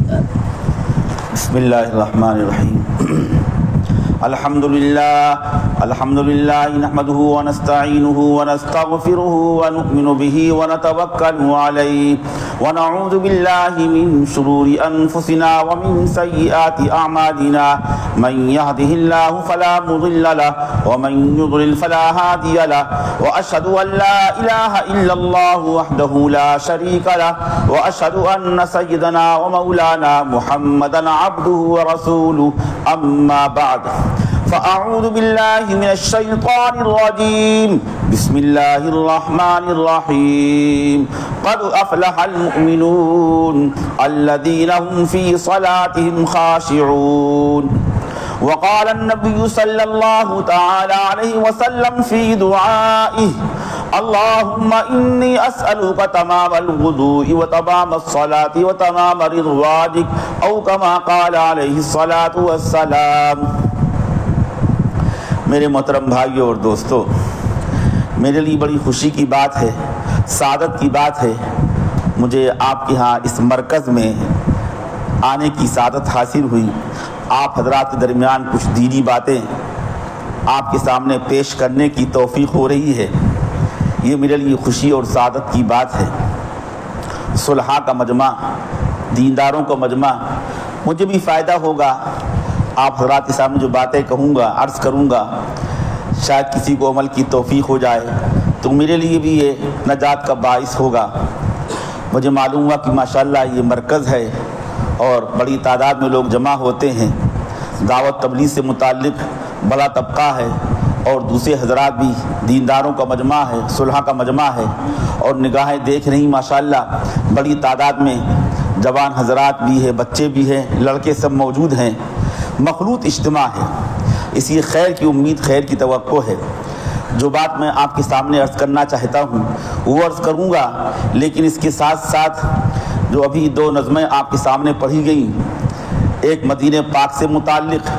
بسم اللہ الرحمن الرحیم الحمدللہ نحمده ونستعینه ونستغفره ونؤمن به ونتوکل علیہ ونعوذ باللہ من شرور انفسنا ومن سیئات اعمالنا من يهده الله فلا مضل له ومن يضلل فلا هادي له واشهد ان لا اله الا الله وحده لا شريك له واشهد ان سيدنا ومولانا محمدا عبده ورسوله اما بعد فأعوذ بالله من الشيطان الرجيم بسم الله الرحمن الرحيم قد أفلح المؤمنون الذين هم في صلاتهم خاشعون وقال النبي صلى الله تعالى عليه وسلم في دعائه اللهم إني أسألك تمام الوضوء وتمام الصلاة وتمام رضوانك أو كما قال عليه الصلاة والسلام۔ میرے محترم بھائیوں اور دوستو، میرے لیے بڑی خوشی کی بات ہے، سعادت کی بات ہے، مجھے آپ کے ہاں اس مرکز میں آنے کی سعادت حاصل ہوئی۔ آپ حضرات کے درمیان کچھ دینی باتیں آپ کے سامنے پیش کرنے کی توفیق ہو رہی ہے، یہ میرے لیے خوشی اور سعادت کی بات ہے۔ صلحاء کا مجمع، دینداروں کا مجمع، مجھے بھی فائدہ ہوگا۔ آپ حضرات کے سامنے جو باتیں کہوں گا، عرض کروں گا، شاید کسی کو عمل کی توفیق ہو جائے تو میرے لیے بھی یہ نجات کا باعث ہوگا۔ مجھے معلوم ہوا کہ ماشاءاللہ یہ مرکز ہے اور بڑی تعداد میں لوگ جمع ہوتے ہیں، دعوت تبلیغ سے متعلق بڑا طبقہ ہے اور دوسرے حضرات بھی، دینداروں کا مجمع ہے، صلحاء کا مجمع ہے، اور نگاہیں دیکھ رہی ماشاءاللہ بڑی تعداد میں جوان حضرات بھی ہیں، بچے بھی ہیں، لڑکے سب موجود ہیں، مخلوط اجتماع ہے، اس لیے خیر کی امید، خیر کی توقع ہے۔ جو بات میں آپ کے سامنے عرض کرنا چاہتا ہوں وہ عرض کروں گا، لیکن اس کے ساتھ ساتھ جو ابھی دو نظمیں آپ کے سامنے پڑھی گئیں، ایک مدینہ پاک سے متعلق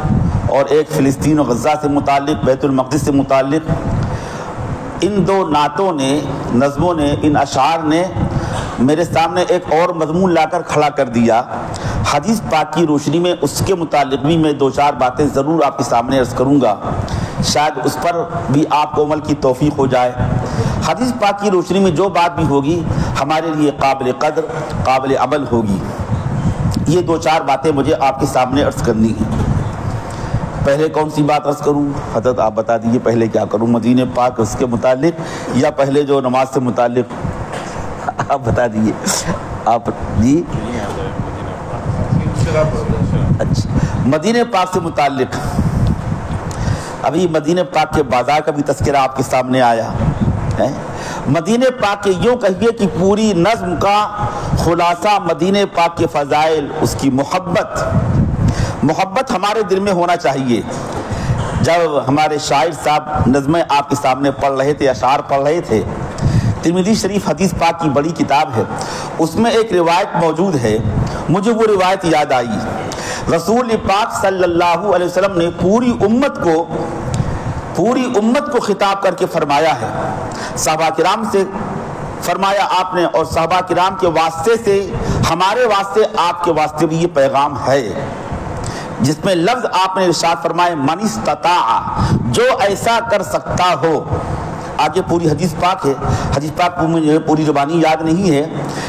اور ایک فلسطین و غزہ سے متعلق، بیت المقدس سے متعلق، ان دو نعتوں نے، نظموں نے، ان اشعار نے میرے سامنے ایک اور مضمون لا کر کھڑا کر دیا۔ حدیث پاک کی روشنی میں اس کے متعلق بھی میں دو چار باتیں ضرور آپ کے سامنے عرض کروں گا، شاید اس پر بھی آپ کو عمل کی توفیق ہو جائے۔ حدیث پاک کی روشنی میں جو بات بھی ہوگی ہمارے لیے قابل قدر، قابل عمل ہوگی۔ یہ دو چار باتیں مجھے آپ کے سامنے عرض کرنی ہیں۔ پہلے کون سی بات عرض کروں حضرت؟ آپ بتا دیجئے پہلے کیا کروں، مدینہ پاک اس کے متعلق یا پہلے جو نماز سے متعلق؟ آپ بتا دیجئے آپ جی۔ اچھا، مدینہ پاک سے متعلق ابھی مدینہ پاک کے بازار کا بھی تذکرہ آپ کے سامنے آیا ہے۔ مدینہ پاک کے یوں کہیے کہ پوری نظم کا خلاصہ مدینہ پاک کے فضائل، اس کی محبت ہمارے دل میں ہونا چاہیے۔ جب ہمارے شاعر صاحب نظمیں آپ کے سامنے پڑھ رہے تھے، اشعار پڑھ رہے تھے، ترمذی شریف حدیث پاک کی بڑی کتاب ہے، اس میں ایک روایت موجود ہے، مجھے وہ روایت یاد آئی۔ رسول پاک صلی اللہ علیہ وسلم نے پوری امت کو خطاب کر کے فرمایا ہے، صحابہ کرام سے فرمایا آپ نے، اور صحابہ کرام کے واسطے سے ہمارے واسطے، آپ کے واسطے بھی یہ پیغام ہے، جس میں لفظ آپ نے ارشاد فرمائے من استطاع، جو ایسا کر سکتا ہو۔ آگے پوری حدیث پاک ہے، حدیث پاک مجھے پوری زبانی یاد نہیں ہے،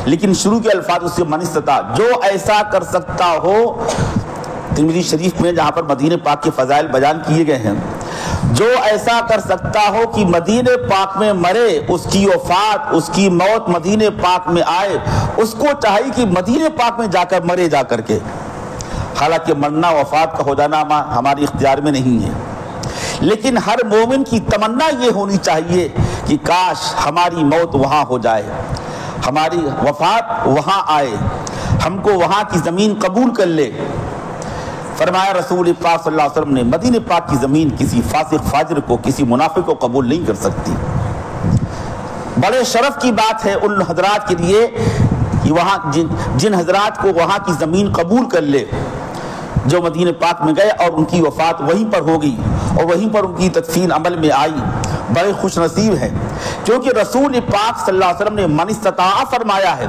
لیکن شروع کے الفاظ اس سے من استطاع، جو ایسا کر سکتا ہو۔ ترمذی شریف میں جہاں پر مدینہ پاک کے فضائل بیان کیے گئے ہیں، جو ایسا کر سکتا ہو کہ مدینہ پاک میں مرے، اس کی وفات، اس کی موت مدینہ پاک میں آئے، اس کو چاہیے کہ مدینہ پاک میں جا کر مرے، جا کر کے۔ حالانکہ مرنا، وفات کا ہو جانا ہماری اختیار میں نہیں ہے، لیکن ہر مومن کی تمنا یہ ہونی چاہیے کہ کاش ہماری موت وہاں ہو جائے، ہماری وفات وہاں آئے، ہم کو وہاں کی زمین قبول کر لے۔ فرمایا رسول پاک صلی اللہ علیہ وسلم نے، مدینہ پاک کی زمین کسی فاسق فاجر کو، کسی منافق کو قبول نہیں کر سکتی۔ بڑے شرف کی بات ہے ان حضرات کے لیے کہ وہاں جن حضرات کو وہاں کی زمین قبول کر لے، جو مدینہ پاک میں گئے اور ان کی وفات وہیں پر ہو گئی اور وہیں پر ان کی تدفین عمل میں آئی، بڑے خوش نصیب ہیں، کیونکہ رسول پاک صلی اللہ علیہ وسلم نے من استطاع فرمایا ہے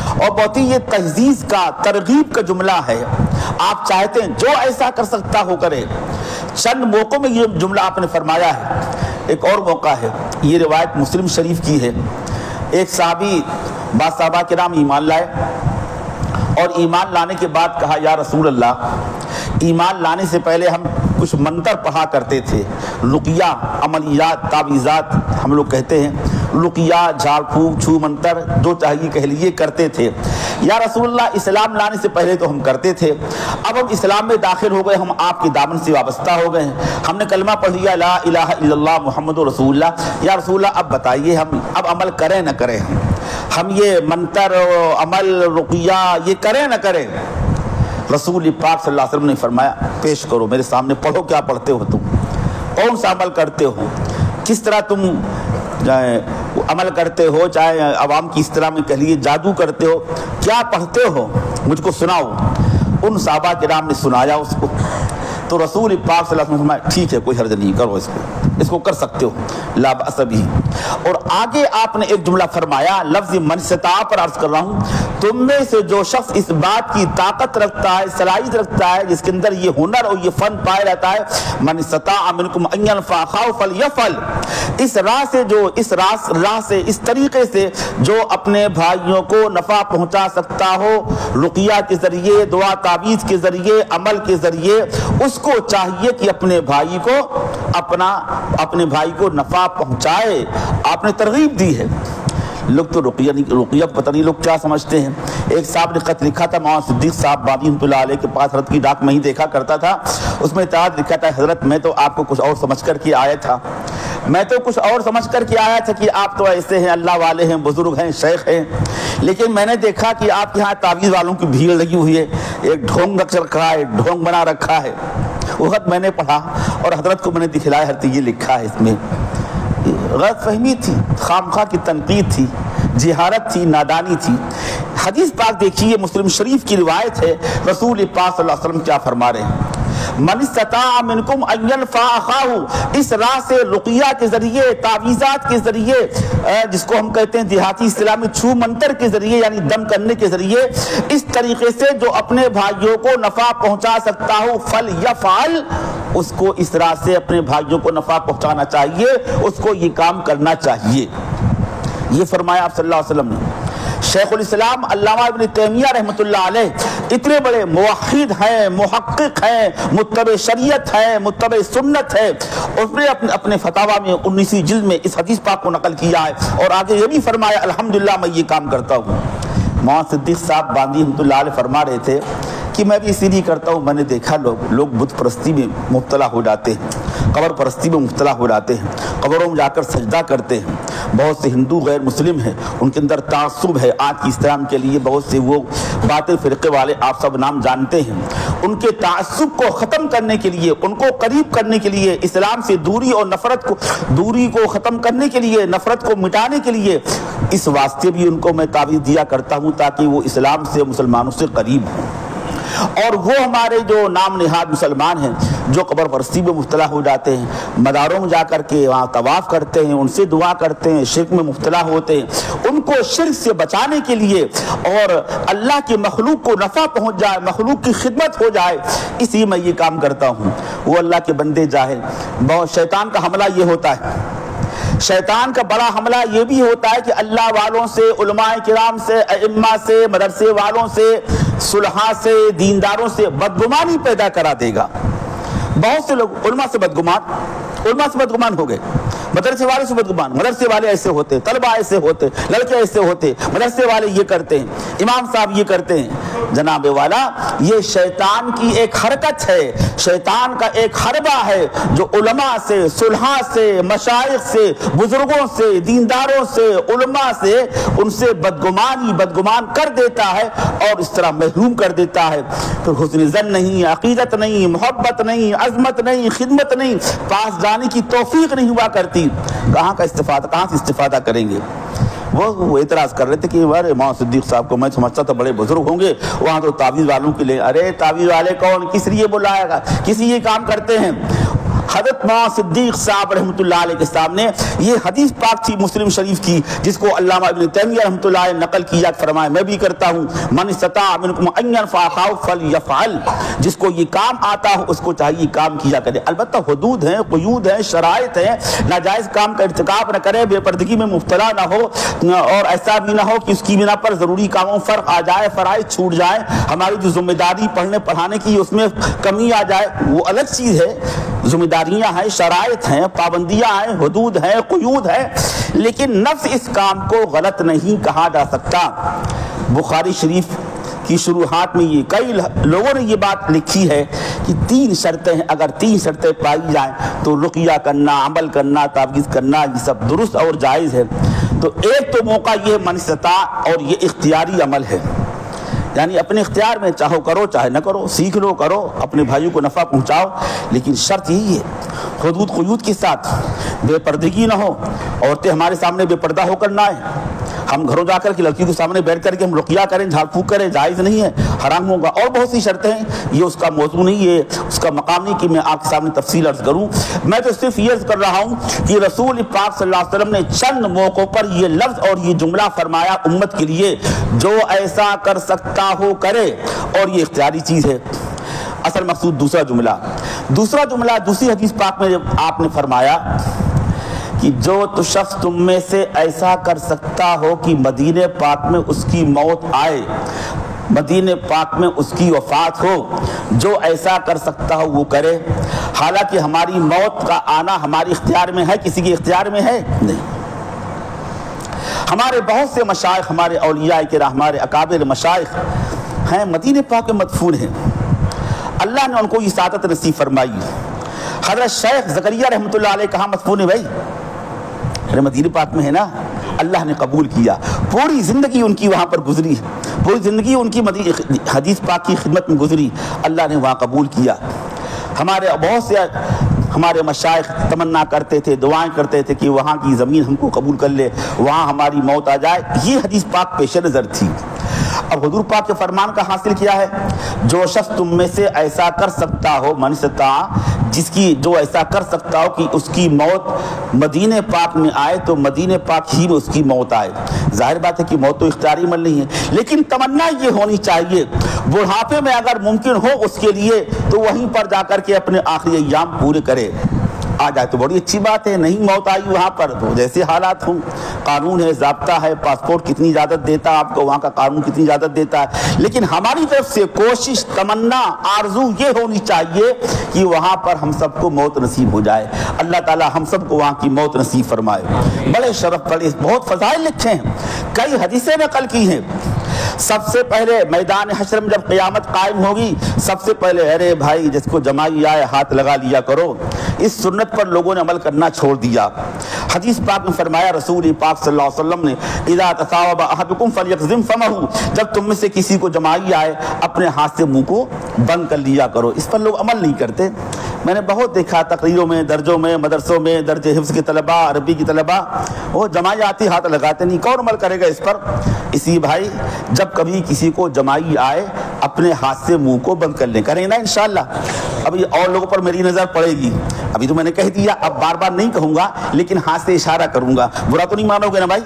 اور بہت ہی یہ تجزیز کا ترغیب کا جملہ ہے۔ آپ چاہتے ہیں جو ایسا کر سکتا ہو کرے۔ چند موقعوں میں یہ جملہ آپ نے فرمایا ہے۔ ایک اور موقع ہے، یہ روایت مسلم شریف کی ہے، ایک صحابی بعض صحابہ کرام ایمان لائے اور ایمان لانے کے بعد کہا یا رسول اللہ، ایمان لانے سے پہلے ہم کچھ منتر پڑھا کرتے تھے، رقیہ، عملیات، تعویذات ہم لوگ کہتے ہیں، رقیہ، جھاڑ پھونک، چھو منتر جو چاہیے کہہ لیجیے کرتے تھے۔ یا رسول اللہ اسلام لانے سے پہلے تو ہم کرتے تھے، اب ہم اسلام میں داخل ہو گئے، ہم آپ کے دامن سے وابستہ ہو گئے ہیں، ہم نے کلمہ پڑھ لیا لا الہ الا اللہ محمد رسول اللہ۔ یا رسول اللہ اب بتائیے ہم اب عمل کریں نہ کریں، ہم یہ منتر عمل رقیہ یہ کریں نہ کریں؟ رسول پاک صلی اللہ علیہ وسلم نے فرمایا پیش کرو میرے سامنے، پڑھو کیا پڑھتے ہو تم، کون سا عمل کرتے ہو، کس طرح تم عمل کرتے ہو، چاہے عوام کی اس طرح میں کہہ لیے جادو کرتے ہو، کیا پڑھتے ہو مجھ کو سناؤ۔ ان صحابہ کرام نے سنایا اس کو، تو رسول پاک صلی اللہ علیہ وسلم نے فرمایا ٹھیک ہے کوئی حرج نہیں، کرو اس کو کر سکتے ہو، لا بأس بھی۔ اور آگے آپ نے ایک جملہ فرمایا، لفظ من استطاع پر عرض کر رہا ہوں، تم میں سے جو شخص اس بات کی طاقت رکھتا ہے، صلاحیت رکھتا ہے، جس کے اندر یہ ہنر اور یہ فن پایا جاتا ہے، من استطاع منکم ان ينفع اخاه فليفعل، اس راہ سے اس طریقے سے جو اپنے بھائیوں کو نفع پہنچا سکتا ہو، رقیہ کے ذریعے، دعا تعویذ کے ذریعے، عمل کے ذریعے، اس کو چاہیے کہ اپنے بھائی کو نفع پہنچائے۔ آپ نے ترغیب دی ہے۔ لوگ تو رقیہ پتہ نہیں لوگ کیا سمجھتے ہیں۔ ایک صاحب نے خط لکھا تھا، مولانا صدیق صاحب بابی رحمۃ اللہ علیہ کے پاس حضرت کی ڈاک میں ہی دیکھا کرتا تھا، اس میں اطلاع لکھا تھا حضرت میں تو آپ کو کچھ اور سمجھ کر کے آیا تھا، کہ آپ تو ایسے ہیں، اللہ والے ہیں، بزرگ ہیں، شیخ ہیں، لیکن میں نے دیکھا کہ آپ کے یہاں تعویذ والوں کی بھیڑ لگی ہوئی ہے، ایک ڈھونگ رکھا ہے، ڈھونگ بنا رکھا ہے۔ وہ خط میں نے پڑھا اور حضرت کو میں نے دکھلایا، حضرت یہ لکھا ہے، اس میں غلط فہمی تھی، خامخواہ کی تنقید تھی، جہالت تھی، نادانی تھی۔ حدیث پاک دیکھیے، مسلم شریف کی روایت ہے، رسول پاک صلی اللہ علیہ وسلم کیا فرما رہے ہیں، من استطاع منکم ان ينفع اخاه، اس راہ سے رقیہ کے ذریعے، تعویذات کے ذریعے، جس کو ہم کہتے ہیں دیہاتی اصطلاح میں چھو منتر کے ذریعے یعنی دم کرنے کے ذریعے، اس طریقے سے جو اپنے بھائیوں کو نفع پہنچا سکتا ہو فلیفعل، اس کو اس راہ سے اپنے بھائیوں کو نفع پہنچانا چاہیے، اس کو یہ کام کرنا چاہیے۔ یہ فرمایا آپ صلی اللہ علیہ وسلم نے۔ شیخ الاسلام علامہ ابن تیمیہ رحمۃ اللہ علیہ اتنے بڑے موحد ہیں، محقق ہیں، متبع شریعت ہیں، متبع سنت ہے، اس نے اپنے فتاوی میں 19 جلد میں اس حدیث پاک کو نقل کیا ہے اور آگے یہ بھی فرمایا الحمدللہ میں یہ کام کرتا ہوں۔ مولانا صدیق صاحب باندی رحمۃ اللہ علیہ فرما رہے تھے کہ میں بھی اسی لیے کرتا ہوں، میں نے دیکھا لوگ بت پرستی میں مبتلا ہو جاتے ہیں، قبر پرستی میں مبتلا ہو جاتے ہیں، قبروں میں جا کر سجدہ کرتے ہیں۔ بہت سے ہندو غیر مسلم ہیں، ان کے اندر تعصب ہے آج کی اسلام کے لیے، بہت سے وہ باطل فرقے والے آپ سب نام جانتے ہیں، ان کے تعصب کو ختم کرنے کے لیے، ان کو قریب کرنے کے لیے، اسلام سے دوری اور دوری کو ختم کرنے کے لیے، نفرت کو مٹانے کے لیے، اس واسطے بھی ان کو میں تعویذ دیا کرتا ہوں تاکہ وہ اسلام سے، مسلمانوں سے قریب ہوں۔ اور وہ ہمارے جو نام نہاد مسلمان ہیں جو قبر پرستی میں مبتلا ہو جاتے ہیں، مداروں میں جا کر کے وہاں طواف کرتے ہیں، ان سے دعا کرتے ہیں، شرک میں مبتلا ہوتے ہیں، ان کو شرک سے بچانے کے لیے اور اللہ کی مخلوق کو نفع پہنچ جائے، مخلوق کی خدمت ہو جائے، اسی میں یہ کام کرتا ہوں۔ وہ اللہ کے بندے جاہل، بہت شیطان کا حملہ یہ ہوتا ہے، شیطان کا بڑا حملہ یہ بھی ہوتا ہے کہ اللہ والوں سے، علماء کرام سے، ائمہ سے، مدرسے والوں سے، صلحاء سے، دینداروں سے بدگمانی پیدا کرا دے گا۔ بہت سے لوگ علماء سے بدگمان ہو گئے، مدرسے والے سے بدگمان، مدرسے والے ایسے ہوتے، طلبہ ایسے ہوتے، لڑکے ایسے ہوتے، مدرسے والے یہ کرتے ہیں، امام صاحب یہ کرتے ہیں۔ جناب والا، یہ شیطان کی ایک حرکت ہے، شیطان کا ایک حربہ ہے جو علماء سے، صلحاء سے، مشائخ سے، بزرگوں سے، دینداروں سے، علماء سے، ان سے بدگمان کر دیتا ہے اور اس طرح محروم کر دیتا ہے۔ پھر حسن ظن نہیں، عقیدت نہیں، محبت نہیں، عظمت نہیں، خدمت نہیں، پاس جانے کی توفیق نہیں ہوا کرتی۔ کہاں سے استفادہ کریں گے؟ وہ اعتراض کر رہے تھے کہ ارے مولانا صدیق صاحب کو میں سمجھتا تھا بڑے بزرگ ہوں گے، وہاں تو تعویذ والوں کے لیے، ارے تعویذ والے کون، کس لیے بلایا گا، کسی یہ کام کرتے ہیں؟ حضرت مولانا صدیق صاحب رحمۃ اللہ علیہ کے سامنے یہ حدیث پاک تھی مسلم شریف کی، جس کو علامہ ابن تیمیہ رحمۃ اللہ علیہ نقل کیا، فرمایا میں بھی کرتا ہوں، من استطاع منکم ان ينفع اخاه فليفعل، جس کو یہ کام آتا ہو اس کو چاہیے کام کیا کرے، البتہ حدود ہیں، قیود ہیں، شرائط ہیں، ناجائز کام کا ارتکاب نہ کرے، بے پردگی میں مبتلا نہ ہو، اور ایسا بھی نہ ہو کہ اس کی بنا پر ضروری کاموں فرق آ جائے، فرائض چھوٹ جائے، ہماری جو ذمہ داری پڑھنے پڑھانے کی اس میں کمی آ جائے، وہ الگ چیز ہے، ذمہ داریاں ہیں، شرائط ہیں، پابندیاں ہیں، حدود ہیں، قیود ہیں، لیکن نفس اس کام کو غلط نہیں کہا جا سکتا۔ بخاری شریف کی شروحات میں یہ کئی لوگوں نے یہ بات لکھی ہے کہ 3 شرطیں ہیں، اگر 3 شرطیں پائی جائیں تو رقیہ کرنا، عمل کرنا، تعویذ کرنا یہ سب درست اور جائز ہے۔ تو ایک تو موقع یہ من استطاع، اور یہ اختیاری عمل ہے، یعنی اپنے اختیار میں چاہو کرو چاہے نہ کرو، سیکھ لو کرو، اپنے بھائیوں کو نفع پہنچاؤ، لیکن شرط یہی ہے حدود قیود کے ساتھ، بے پردگی نہ ہو، عورتیں ہمارے سامنے بے پردہ ہو کر نہ آئیں، ہم گھروں جا کر کے لڑکی کے سامنے بیٹھ کر کے ہم رقیہ کریں، جھاڑ پھونک کریں، جائز نہیں ہے، حرام ہوگا، اور بہت سی شرطیں ہیں، یہ اس کا موضوع نہیں، یہ اس کا مقام نہیں کہ میں آپ کے سامنے تفصیل عرض کروں، میں تو صرف یہ عرض کر رہا ہوں کہ رسول پاک صلی اللہ علیہ وسلم نے چند موقعوں پر یہ لفظ اور یہ جملہ فرمایا امت کے لیے، جو ایسا کر سکتا ہو کرے، اور یہ اختیاری چیز ہے۔ اصل مقصود دوسرا جملہ دوسری حدیث پاک میں آپ نے فرمایا کہ جو تو شخص تم میں سے ایسا کر سکتا ہو کہ مدینہ پاک میں اس کی موت آئے، مدینہ پاک میں اس کی وفات ہو، جو ایسا کر سکتا ہو وہ کرے۔ حالانکہ ہماری موت کا آنا ہمارے اختیار میں ہے، کسی کے اختیار میں ہے نہیں۔ ہمارے بہت سے مشائخ، ہمارے اولیاء کرام، ہمارے اکابر مشائخ ہیں، مدینہ پاک میں مدفون ہیں، اللہ نے ان کو یہ سعادت نصیب فرمائی۔ حضرت شیخ زکریا رحمۃ اللہ علیہ کہاں مدفون ہے بھائی؟ ارے مدینہ پاک میں ہے نا، اللہ نے قبول کیا، پوری زندگی ان کی وہاں پر گزری، پوری زندگی ان کی حدیث پاک کی خدمت میں گزری، اللہ نے وہاں قبول کیا۔ ہمارے بہت سے ہمارے مشائخ تمنا کرتے تھے، دعائیں کرتے تھے کہ وہاں کی زمین ہم کو قبول کر لے، وہاں ہماری موت آ جائے، یہ حدیث پاک پیش نظر تھی۔ اب حضور پاک کے فرمان کا حاصل کیا ہے؟ جو شخص تم میں سے ایسا کر سکتا ہو، من استطاع، جو ایسا کر سکتا ہو کہ اس کی موت مدینہ پاک میں آئے تو مدینہ پاک ہی میں اس کی موت آئے۔ ظاہر بات ہے کہ موت تو اختیاری عمل نہیں ہے، لیکن تمنا یہ ہونی چاہیے بڑھاپے میں اگر ممکن ہو اس کے لیے تو وہیں پر جا کر کے اپنے آخری ایام پورے کرے۔ آ جائے تو بڑی اچھی بات ہے، نہیں موت آئی وہاں پر تو جیسے حالات ہوں، قانون ہے، ضابطہ ہے، پاسپورٹ کتنی اجازت دیتا ہے آپ کو، وہاں کا قانون کتنی اجازت دیتا ہے، لیکن ہماری طرف سے کوشش، تمنا، آرزو یہ ہونی چاہیے کہ وہاں پر ہم سب کو موت نصیب ہو جائے، اللہ تعالی ہم سب کو وہاں کی موت نصیب فرمائے۔ بڑے شرف، بڑے بہت فضائل لکھے ہیں، کئی حدیثیں نقل کی ہیں۔ سب سے پہلے میدان حشر میں جب قیامت قائم ہوگی، سب سے پہلے ارے بھائی جس کو جمائی آئے ہاتھ لگا لیا کرو، اس سنت پر لوگوں نے عمل کرنا چھوڑ دیا۔ حدیث پاک میں فرمایا رسول پاک صلی اللہ علیہ وسلم نے اذا تصاوب احدکم فلیقزم فمہ، جب تم میں سے کسی کو جمائی آئے اپنے ہاتھ سے منہ کو بند کر لیا کرو۔ اس پر لوگ عمل نہیں کرتے، میں نے بہت دیکھا تقریروں میں، درجوں میں، مدرسوں میں، درج حفظ کے طلباء، عربی کی طلباء، وہ جمائی آتی ہاتھ لگاتے نہیں، کون عمل کرے گا اس پر؟ اسی بھائی جب کبھی کسی کو جمائی آئے اپنے ہاتھ سے منہ کو بند کر لیں، کریں نا انشاءاللہ۔ ابھی اور لوگوں پر میری نظر پڑے گی، ابھی تو میں نے کہہ دیا، اب بار بار نہیں کہوں گا لیکن ہاتھ سے اشارہ کروں گا، برا تو نہیں مانو گے نا بھائی؟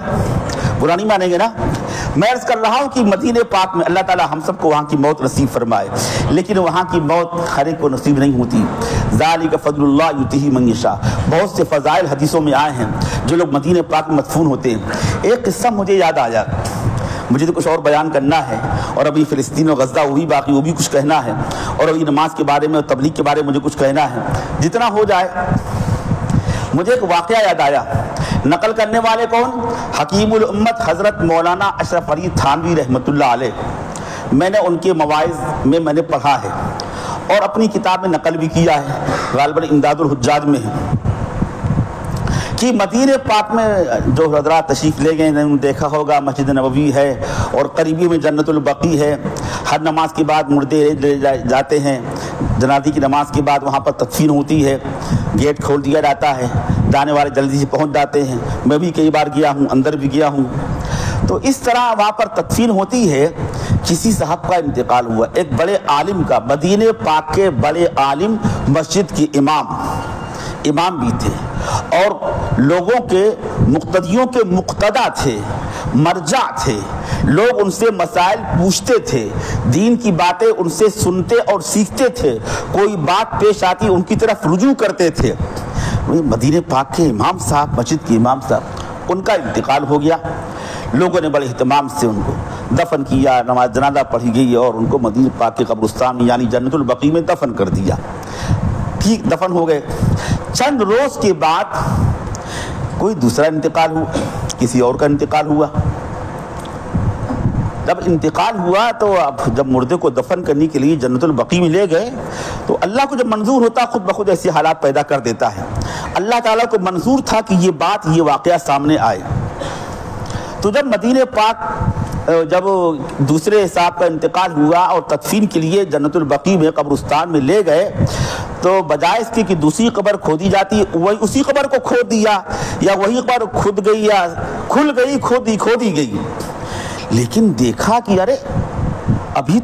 برا نہیں مانیں گے نا؟ میں عرض کر رہا ہوں کہ مدینہ پاک میں اللہ تعالی ہم سب کو وہاں کی موت نصیب فرمائے، لیکن وہاں کی موت ہر ایک کو نصیب نہیں ہوتی۔ ذالک فضل اللہ یؤتیہ من یشاء، بہت سے فضائل حدیثوں میں آئے ہیں جو لوگ مدینہ پاک میں مدفون ہوتے ہیں۔ ایک قصہ مجھے یاد آیا، مجھے تو کچھ اور بیان کرنا ہے، اور ابھی فلسطین و غزہ وہی باقی، وہ بھی کچھ کہنا ہے، اور ابھی نماز کے بارے میں اور تبلیغ کے بارے میں مجھے کچھ کہنا ہے، جتنا ہو جائے۔ مجھے ایک واقعہ یاد آیا، نقل کرنے والے کون؟ حکیم الامت حضرت مولانا اشرف علی تھانوی رحمۃ اللہ علیہ۔ میں نے ان کے مواعظ میں نے پڑھا ہے اور اپنی کتاب میں نقل بھی کیا ہے، غالباً امداد الحجاج میں ہے، کہ مدینہ پاک میں جو حضرات تشریف لے گئے انہوں نے دیکھا ہوگا مسجد نبوی ہے اور قریبی میں جنت البقیع ہے، ہر نماز کے بعد مردے لے جاتے ہیں، جنازے کی نماز کے بعد وہاں پر تدفین ہوتی ہے، گیٹ کھول دیا جاتا ہے، جانے والے جلدی سے پہنچ جاتے ہیں، میں بھی کئی بار گیا ہوں، اندر بھی گیا ہوں۔ تو اس طرح وہاں پر تدفین ہوتی ہے۔ کسی صاحب کا انتقال ہوا، ایک بڑے عالم کا، مدینہ پاک کے بڑے عالم، مسجد کے امام بھی تھے، اور لوگوں کے مقتدیوں کے مقتدا تھے، مرجع تھے۔ لوگ ان سے مسائل پوچھتے تھے، دین کی باتیں ان سے سنتے اور سیکھتے تھے، کوئی بات پیش آتی ان کی طرف رجوع کرتے تھے۔ مدینہ پاک کے امام صاحب، مسجد کے امام صاحب، ان کا انتقال ہو گیا۔ لوگوں نے بڑے اہتمام سے ان کو دفن کیا، نماز جنازہ پڑھی گئی اور ان کو مدینہ پاک کے قبرستان یعنی جنت البقیع میں دفن کر دیا۔ ٹھیک، دفن ہو گئے۔ چند روز کے بعد کوئی دوسرا انتقال ہوا، کسی اور کا انتقال ہوا۔ جب انتقال ہوا تو اب جب مردے کو دفن کرنے کے لیے جنت البقیع میں لے گئے تو اللہ کو جب منظور ہوتا خود بخود ایسے حالات پیدا کر دیتا ہے۔ اللہ تعالیٰ کو منظور تھا کہ یہ واقعہ سامنے آئے۔ تو جب مدینہ پاک جب دوسرے صاحب کا انتقال ہوا اور تدفین کے لیے جنت البقیع میں قبرستان میں لے گئے تو بجائے اس کی کہ دوسری قبر کھودی جاتی، وہی اسی قبر کو کھود دیا، یا وہی قبر کھد گئی یا کھل گئی، کھودی گئی۔ لیکن دیکھا کہ ارے ابھی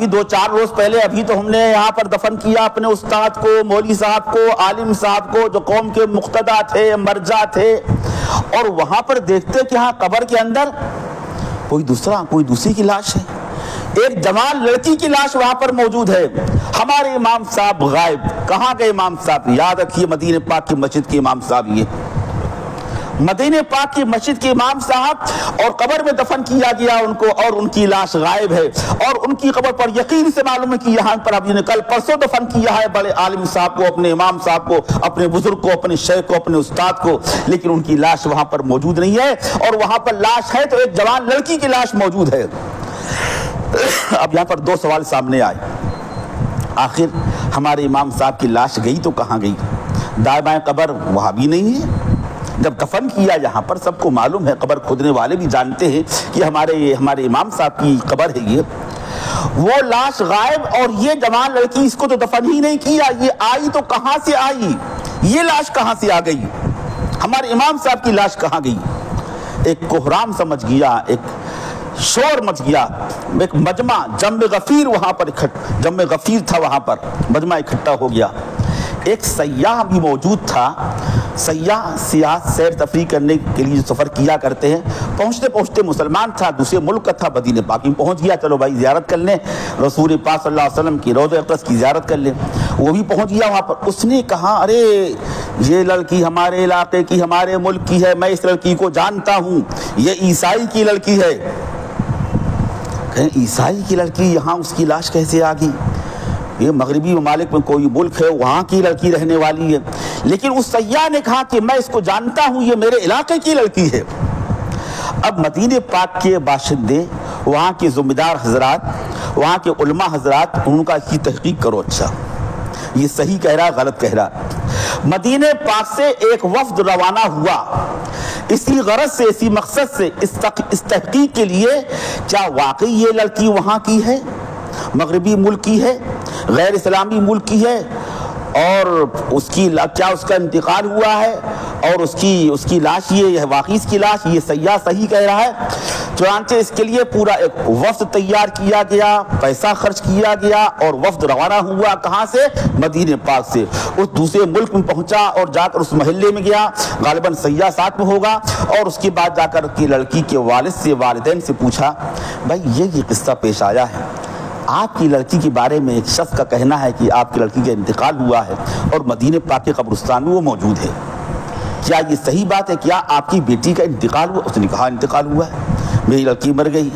2-4 روز پہلے ابھی تو ہم نے یہاں پر دفن کیا اپنے استاد کو، مولوی صاحب کو، عالم صاحب کو، جو قوم کے مقتدا تھے، مرجع تھے، اور وہاں پر دیکھتے کہ ہاں قبر کے اندر کوئی دوسری کی لاش ہے، ایک جوان لڑکی کی لاش وہاں پر موجود ہے۔ ہمارے امام صاحب غائب، کہاں گئے امام صاحب؟ یاد رکھیے مدینہ پاک کی مسجد کے امام صاحب، یہ مدینہ پاک کی مسجد کے امام صاحب، اور قبر میں دفن کیا گیا ان کو، اور ان کی لاش غائب ہے، اور ان کی قبر پر یقین سے معلوم ہے کہ یہاں پر ابھی نے کل پرسوں دفن کیا ہے بڑے عالم صاحب کو، اپنے امام صاحب کو، اپنے بزرگ کو، اپنے شیخ کو، اپنے استاد کو، لیکن ان کی لاش وہاں پر موجود نہیں ہے، اور وہاں پر لاش ہے تو ایک جوان لڑکی کی لاش موجود ہے۔ اب یہاں پر 2 سوال سامنے آئے، آخر ہمارے امام صاحب کی لاش گئی تو کہاں گئی؟ دائیں بائیں قبر وہاں بھی نہیں ہے۔ جب دفن کیا یہاں پر سب کو معلوم ہے، قبر کھودنے والے بھی جانتے ہیں کہ ہمارے امام صاحب کی قبر ہے یہ، وہ لاش غائب، اور یہ جوان لڑکی اس کو تو دفن ہی نہیں کیا، یہ آئی تو کہاں سے آئی؟ یہ لاش کہاں سے آ گئی؟ ہمارے امام صاحب کی لاش کہاں گئی؟ ایک کوہرام سمجھ گیا، ایک شور مچ گیا، ایک مجمع جم غفیر وہاں پر جم غفیر تھا، وہاں پر مجمع اکٹھا ہو گیا۔ ایک سیاح بھی موجود تھا، سیاح سیر تفریح کرنے کے لیے سفر کیا کرتے ہیں، پہنچتے مسلمان تھا، دوسرے ملک کا تھا، مدینہ پاک میں پہنچ گیا، چلو بھائی زیارت کر لیں، رسول پاک صلی اللہ علیہ وسلم کی روضہ اقدس کی زیارت کر لیں۔ وہ بھی پہنچ گیا وہاں پر، اس نے کہا ارے یہ لڑکی ہمارے علاقے کی، ہمارے ملک کی ہے، میں اس لڑکی کو جانتا ہوں، یہ عیسائی کی لڑکی ہے۔ کہیں عیسائی کی لڑکی یہاں اس کی لاش کیسے آ گئی؟ یہ مغربی ممالک میں کوئی ملک ہے، وہاں کی لڑکی رہنے والی ہے، لیکن اس سیاح نے کہا کہ میں اس کو جانتا ہوں، یہ میرے علاقے کی لڑکی ہے۔ اب مدینہ پاک کے باشندے، وہاں کے ذمہ دار حضرات، وہاں کے علماء حضرات، ان کا اس کی تحقیق کرو، اچھا یہ صحیح کہہ رہا غلط کہہ رہا۔ مدینہ پاک سے ایک وفد روانہ ہوا اسی غرض سے، اسی مقصد سے، اس تحقیق کے لیے کیا واقعی یہ لڑکی وہاں کی ہے، مغربی ملک کی ہے، غیر اسلامی ملک کی ہے، اور کیا اس کا انتقال ہوا ہے، اور اس کی لاش یہ واقعی اس کی لاش، یہ سیاح صحیح کہہ رہا ہے۔ چنانچہ اس کے لیے پورا ایک وفد تیار کیا گیا، پیسہ خرچ کیا گیا، اور وفد روانہ ہوا کہاں سے؟ مدینہ پاک سے۔ اس دوسرے ملک میں پہنچا اور جا کر اس محلے میں گیا، غالباً سیاح ساتھ میں ہوگا، اور اس کے بعد جا کر کی لڑکی کے والد سے، والدین سے پوچھا بھائی یہ قصہ پیش آیا ہے، آپ کی لڑکی کے بارے میں ایک شخص کا کہنا ہے کہ آپ کی لڑکی کا انتقال ہوا ہے اور مدینہ پاک کے قبرستان میں وہ موجود ہے، کیا یہ صحیح بات ہے؟ کیا آپ کی بیٹی کا انتقال ہوا؟ اس نے کہا انتقال ہوا ہے، میری لڑکی مر گئی،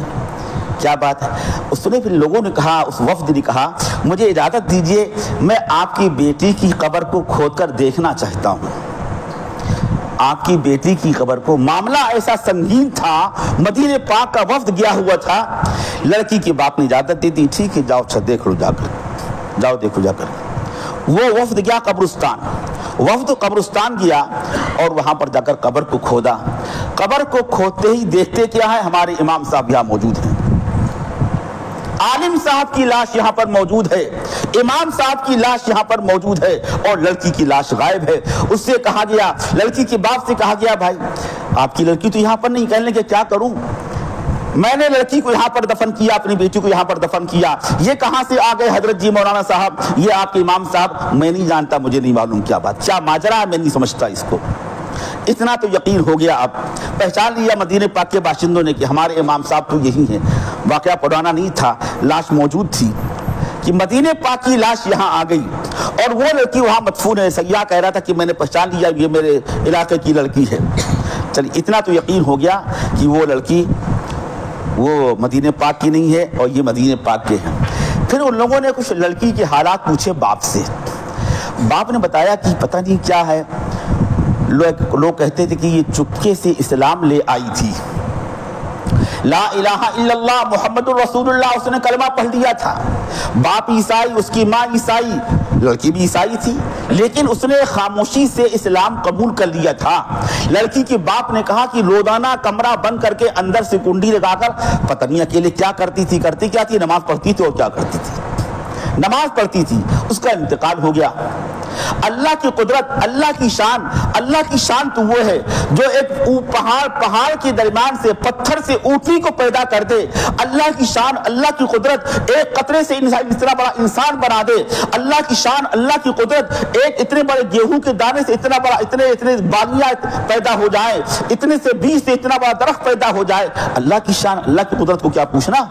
کیا بات ہے؟ اس نے پھر لوگوں نے کہا، اس وفد نے کہا مجھے اجازت دیجئے، میں آپ کی بیٹی کی قبر کو کھود کر دیکھنا چاہتا ہوں۔ آپ کی بیٹی کی قبر کو، معاملہ ایسا سنگین تھا، مدینہ پاک کا وفد گیا ہوا تھا، لڑکی کے باپ نے اجازت دے دی، ٹھیک ہے جاؤ، اچھا دیکھ لو، جاؤ دیکھو جا کر۔ وہ وفد گیا قبرستان گیا اور وہاں پر جا کر قبر کو کھودا۔ قبر کو کھودتے ہی دیکھتے کیا ہے؟ ہمارے امام صاحب یہاں موجود ہیں۔ عالم صاحب کی لاش یہاں پر موجود ہے، امام صاحب کی لاش یہاں پر موجود ہے، اور لڑکی کی لاش غائب ہے۔ اس سے کہا گیا، لڑکی کے باپ سے کہا گیا، بھائی آپ کی لڑکی تو یہاں پر نہیں۔ کہنے لگے کیا کروں، میں نے لڑکی کو یہاں پر دفن کیا، اپنی بیٹی کو یہاں پر دفن کیا، یہ کہاں سے آ گئے حضرت جی مولانا صاحب، یہ آپ کے امام صاحب، میں نہیں جانتا، مجھے نہیں معلوم کیا بات، کیا ماجرا ہے، میں نہیں سمجھتا اس کو۔ اتنا تو یقین ہو گیا، اب پہچان لیا مدینہ پاک کے باشندوں نے کہ ہمارے امام صاحب تو یہی ہیں۔ واقعہ پرانا نہیں تھا، لاش موجود تھی کہ مدینہ پاک کی لاش یہاں آ گئی، اور وہ لڑکی وہاں مدفون ہے۔ سیاح کہہ رہا تھا کہ میں نے پہچان لیا، یہ میرے علاقے کی لڑکی ہے۔ چلیے اتنا تو یقین ہو گیا کہ وہ لڑکی وہ مدینہ پاک کی نہیں ہے اور یہ مدینہ پاک کے ہیں۔ پھر ان لوگوں نے کچھ لڑکی کے حالات پوچھے باپ سے، باپ نے بتایا کہ پتہ نہیں کیا ہے، لوگ کہتے تھے کہ یہ چپکے سے اسلام لے آئی تھی، لا الہ الا اللہ محمد الرسول اللہ، اس نے کلمہ پڑھ لیا تھا۔ باپ عیسائی، اس کی ماں عیسائی، لڑکی بھی عیسائی تھی، لیکن اس نے خاموشی سے اسلام قبول کر لیا تھا۔ لڑکی کے باپ نے کہا کہ روزانہ کمرہ بند کر کے اندر سے کنڈی لگا کر پتہ نہیں اکیلے کیا کرتی تھی، کرتی کیا تھی، نماز پڑھتی تھی، اور کیا کرتی تھی، نماز پڑھتی تھی۔ اس کا انتقال ہو گیا۔ اللہ کی قدرت، اللہ کی شان تو وہ ہے جو ایک پہاڑ کے درمیان سے پتھر سے اونٹنی کو پیدا کر دے۔ اللہ کی شان، اللہ کی قدرت ایک قطرے سے اتنا بڑا انسان بنا دے۔ اللہ کی شان، اللہ کی قدرت ایک اتنے بڑے گیہوں کے دانے سے اتنا بڑا اتنے بالیاں پیدا ہو جائے، اتنے سے بیج سے اتنا بڑا درخت پیدا ہو جائے۔ اللہ کی شان، اللہ کی قدرت کو کیا پوچھنا۔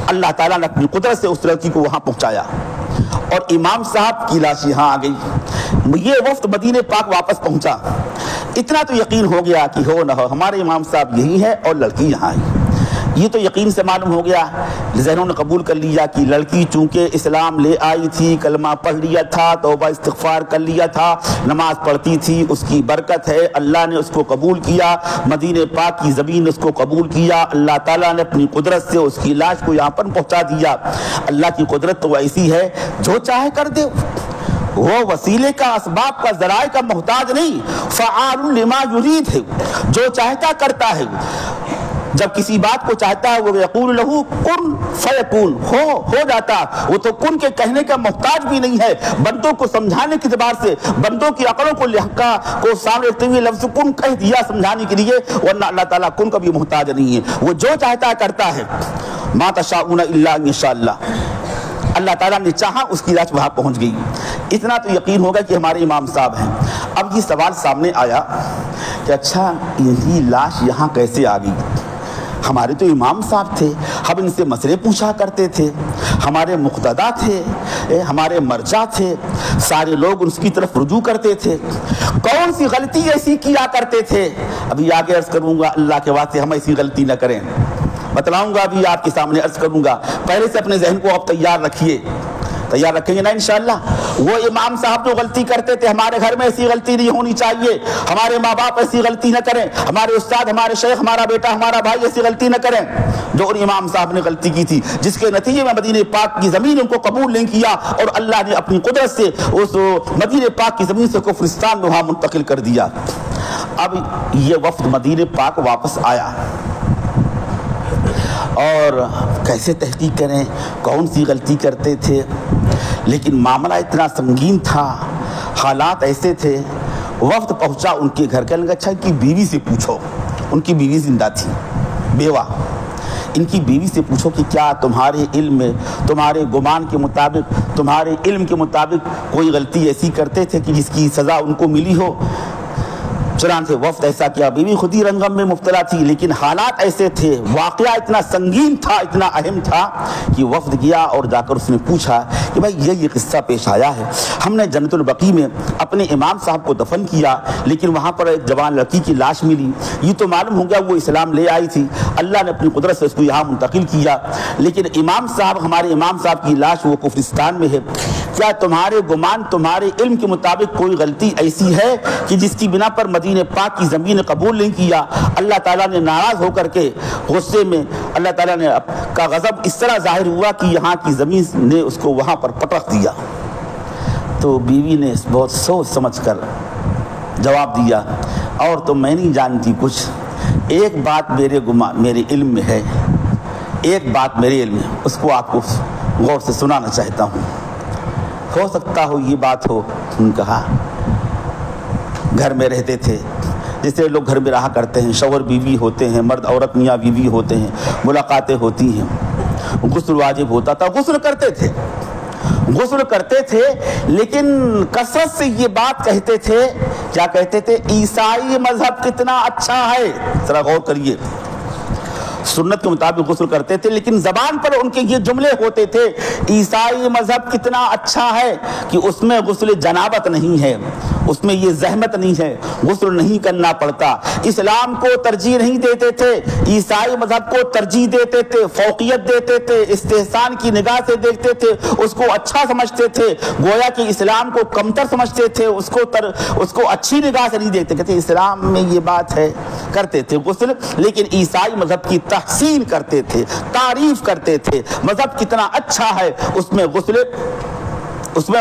اللہ تعالیٰ نے اپنی قدرت سے اس لڑکی کو وہاں پہنچایا، اور امام صاحب کی لاش یہاں آ گئی۔ یہ وفد مدینہ پاک واپس پہنچا۔ اتنا تو یقین ہو گیا کہ ہو نہ ہو ہمارے امام صاحب یہی ہے اور لڑکی یہاں آئی۔ یہ تو یقین سے معلوم ہو گیا، ذہنوں نے قبول کر لیا کہ لڑکی چونکہ اسلام لے آئی تھی، کلمہ پڑھ لیا تھا، توبہ استغفار کر لیا تھا، نماز پڑھتی تھی، اس کی برکت ہے، اللہ نے اس کو قبول کیا، مدینہ پاک کی زمین نے اس کو قبول کیا، اللہ تعالیٰ نے اپنی قدرت سے اس کی لاش کو یہاں پر پہنچا دیا۔ اللہ کی قدرت تو ایسی ہے جو چاہے کر دے، وہ وسیلے کا، اسباب کا، ذرائع کا محتاج نہیں، فعال لما یرید ہے، جو چاہتا کرتا ہے۔ جب کسی بات کو چاہتا ہے وہ یقول لہو کن فیکون، ہو جاتا۔ وہ تو کن کے کہنے کا محتاج بھی نہیں ہے، بندوں کو سمجھانے کے اعتبار سے، بندوں کی عقلوں کو سامنے رکھتے ہوئے لفظ کن کہہ دیا سمجھانے کے لیے، ورنہ اللہ تعالیٰ کن کا بھی محتاج نہیں ہے، وہ جو چاہتا ہے کرتا ہے۔ ما تشاءون الا ان شاء اللہ، اللہ تعالیٰ نے چاہا اس کی لاش وہاں پہنچ گئی۔ اتنا تو یقین ہوگا کہ ہمارے امام صاحب ہیں۔ اب یہ سوال سامنے آیا کہ اچھا یہ لاش یہاں کیسے آ گئی؟ ہمارے تو امام صاحب تھے، ہم ان سے مسئلے پوچھا کرتے تھے، ہمارے مقتدا تھے، ہمارے مرجع تھے، سارے لوگ اس کی طرف رجوع کرتے تھے، کون سی غلطی ایسی کیا کرتے تھے؟ ابھی آگے عرض کروں گا، اللہ کے واسطے ہم ایسی غلطی نہ کریں، بتلاؤں گا، ابھی آپ کے سامنے عرض کروں گا۔ پہلے سے اپنے ذہن کو آپ تیار رکھیے، تیار رکھیں گے نا انشاءاللہ۔ وہ امام صاحب جو غلطی کرتے تھے، ہمارے گھر میں ایسی غلطی نہیں ہونی چاہیے، ہمارے ماں باپ ایسی غلطی نہ کریں، ہمارے استاد، ہمارے شیخ، ہمارا بیٹا، ہمارا بھائی ایسی غلطی نہ کریں جو ان امام صاحب نے غلطی کی تھی، جس کے نتیجے میں مدینہ پاک کی زمین ان کو قبول نہیں کیا، اور اللہ نے اپنی قدرت سے اس مدینہ پاک کی زمین سے کفرستان میں وہاں منتقل کر دیا۔ اب یہ وفد مدینہ پاک واپس آیا، اور کیسے تحقیق کریں کون سی غلطی کرتے تھے، لیکن معاملہ اتنا سنگین تھا، حالات ایسے تھے۔ وفد پہنچا ان کے گھر، کہنے لگا اچھا ان کی بیوی سے پوچھو، ان کی بیوی زندہ تھی، بیوہ، ان کی بیوی سے پوچھو کہ کیا تمہارے علم میں، تمہارے گمان کے مطابق، تمہارے علم کے مطابق کوئی غلطی ایسی کرتے تھے کہ جس کی سزا ان کو ملی ہو؟ چنانچہ وفد ایسا کیا، بیوی خود ہی رنگم میں مبتلا تھی، لیکن حالات ایسے تھے، واقعہ اتنا سنگین تھا، اتنا اہم تھا کہ وفد گیا اور جا کر اس نے پوچھا کہ بھائی یہ قصہ پیش آیا ہے، ہم نے جنت البقیع میں اپنے امام صاحب کو دفن کیا، لیکن وہاں پر ایک جوان لڑکی کی لاش ملی، یہ تو معلوم ہو گیا وہ اسلام لے آئی تھی، اللہ نے اپنی قدرت سے اس کو یہاں منتقل کیا، لیکن امام صاحب، ہمارے امام صاحب کی لاش وہ کفرستان میں ہے، کیا تمہارے گمان، تمہارے علم کے مطابق کوئی غلطی ایسی ہے کہ جس کی بنا پر مدینہ پاک کی زمین قبول نہیں کیا؟ اللہ تعالیٰ نے ناراض ہو کر کے غصے میں، اللہ تعالیٰ نے کا غضب اس طرح ظاہر ہوا کہ یہاں کی زمین نے اس کو وہاں پر پٹخ دیا۔ تو بیوی نے بہت سوچ سمجھ کر جواب دیا، اور تو میں نہیں جانتی کچھ، ایک بات میرے علم میں ہے ایک بات میرے علم میں اس کو آپ کو غور سے سنانا چاہتا ہوں، ہو سکتا ہو یہ بات ہو۔ ان کہا گھر میں رہتے تھے، جیسے لوگ گھر میں رہا کرتے ہیں، شوہر بیوی ہوتے ہیں، مرد عورت میاں بیوی ہوتے ہیں، ملاقاتیں ہوتی ہیں، غسل واجب ہوتا تھا، غسل کرتے تھے، لیکن کثرت سے یہ بات کہتے تھے، کیا کہتے تھے؟ عیسائی مذہب کتنا اچھا ہے۔ ذرا غور کریے، سنت کے مطابق غسل کرتے تھے، لیکن زبان پر ان کے یہ جملے ہوتے تھے، عیسائی مذہب کتنا اچھا ہے کہ اس میں غسل جنابت نہیں ہے، اس میں یہ زحمت نہیں ہے، غسل نہیں کرنا پڑتا۔ اسلام کو ترجیح نہیں دیتے تھے، عیسائی مذہب کو ترجیح دیتے تھے، فوقیت دیتے تھے، استحسان کی نگاہ سے دیکھتے تھے، اس کو اچھا سمجھتے تھے، گویا کہ اسلام کو کمتر سمجھتے تھے، اس کو اچھی نگاہ سے نہیں دیکھتے، کہتے اسلام میں یہ بات ہے، کرتے تھے غسل، لیکن عیسائی مذہب کی تحسین کرتے تھے، تعریف کرتے تھے، مذہب کتنا اچھا ہے، اس میں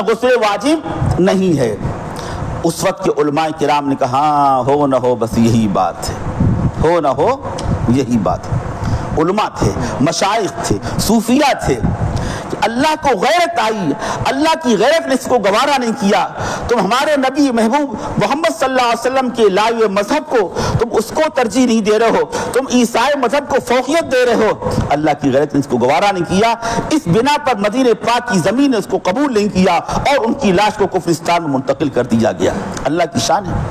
غسل واجب نہیں ہے۔ اس وقت کے علماء کرام نے کہا ہو نہ ہو بس یہی بات ہے، ہو نہ ہو یہی بات ہے۔ علماء تھے، مشائخ تھے، صوفیہ تھے، اللہ کو غیرت آئی، اللہ کی غیرت نے اس کو گوارا نہیں کیا، تم ہمارے نبی محبوب محمد صلی اللہ علیہ وسلم کے لائے ہوئے مذہب کو تم اس کو ترجیح نہیں دے رہے ہو، تم عیسائی مذہب کو فوقیت دے رہے ہو۔ اللہ کی غیرت نے اس کو گوارا نہیں کیا، اس بنا پر مدینہ پاک کی زمین نے اس کو قبول نہیں کیا اور ان کی لاش کو کفرستان میں منتقل کر دیا گیا۔ اللہ کی شان ہے۔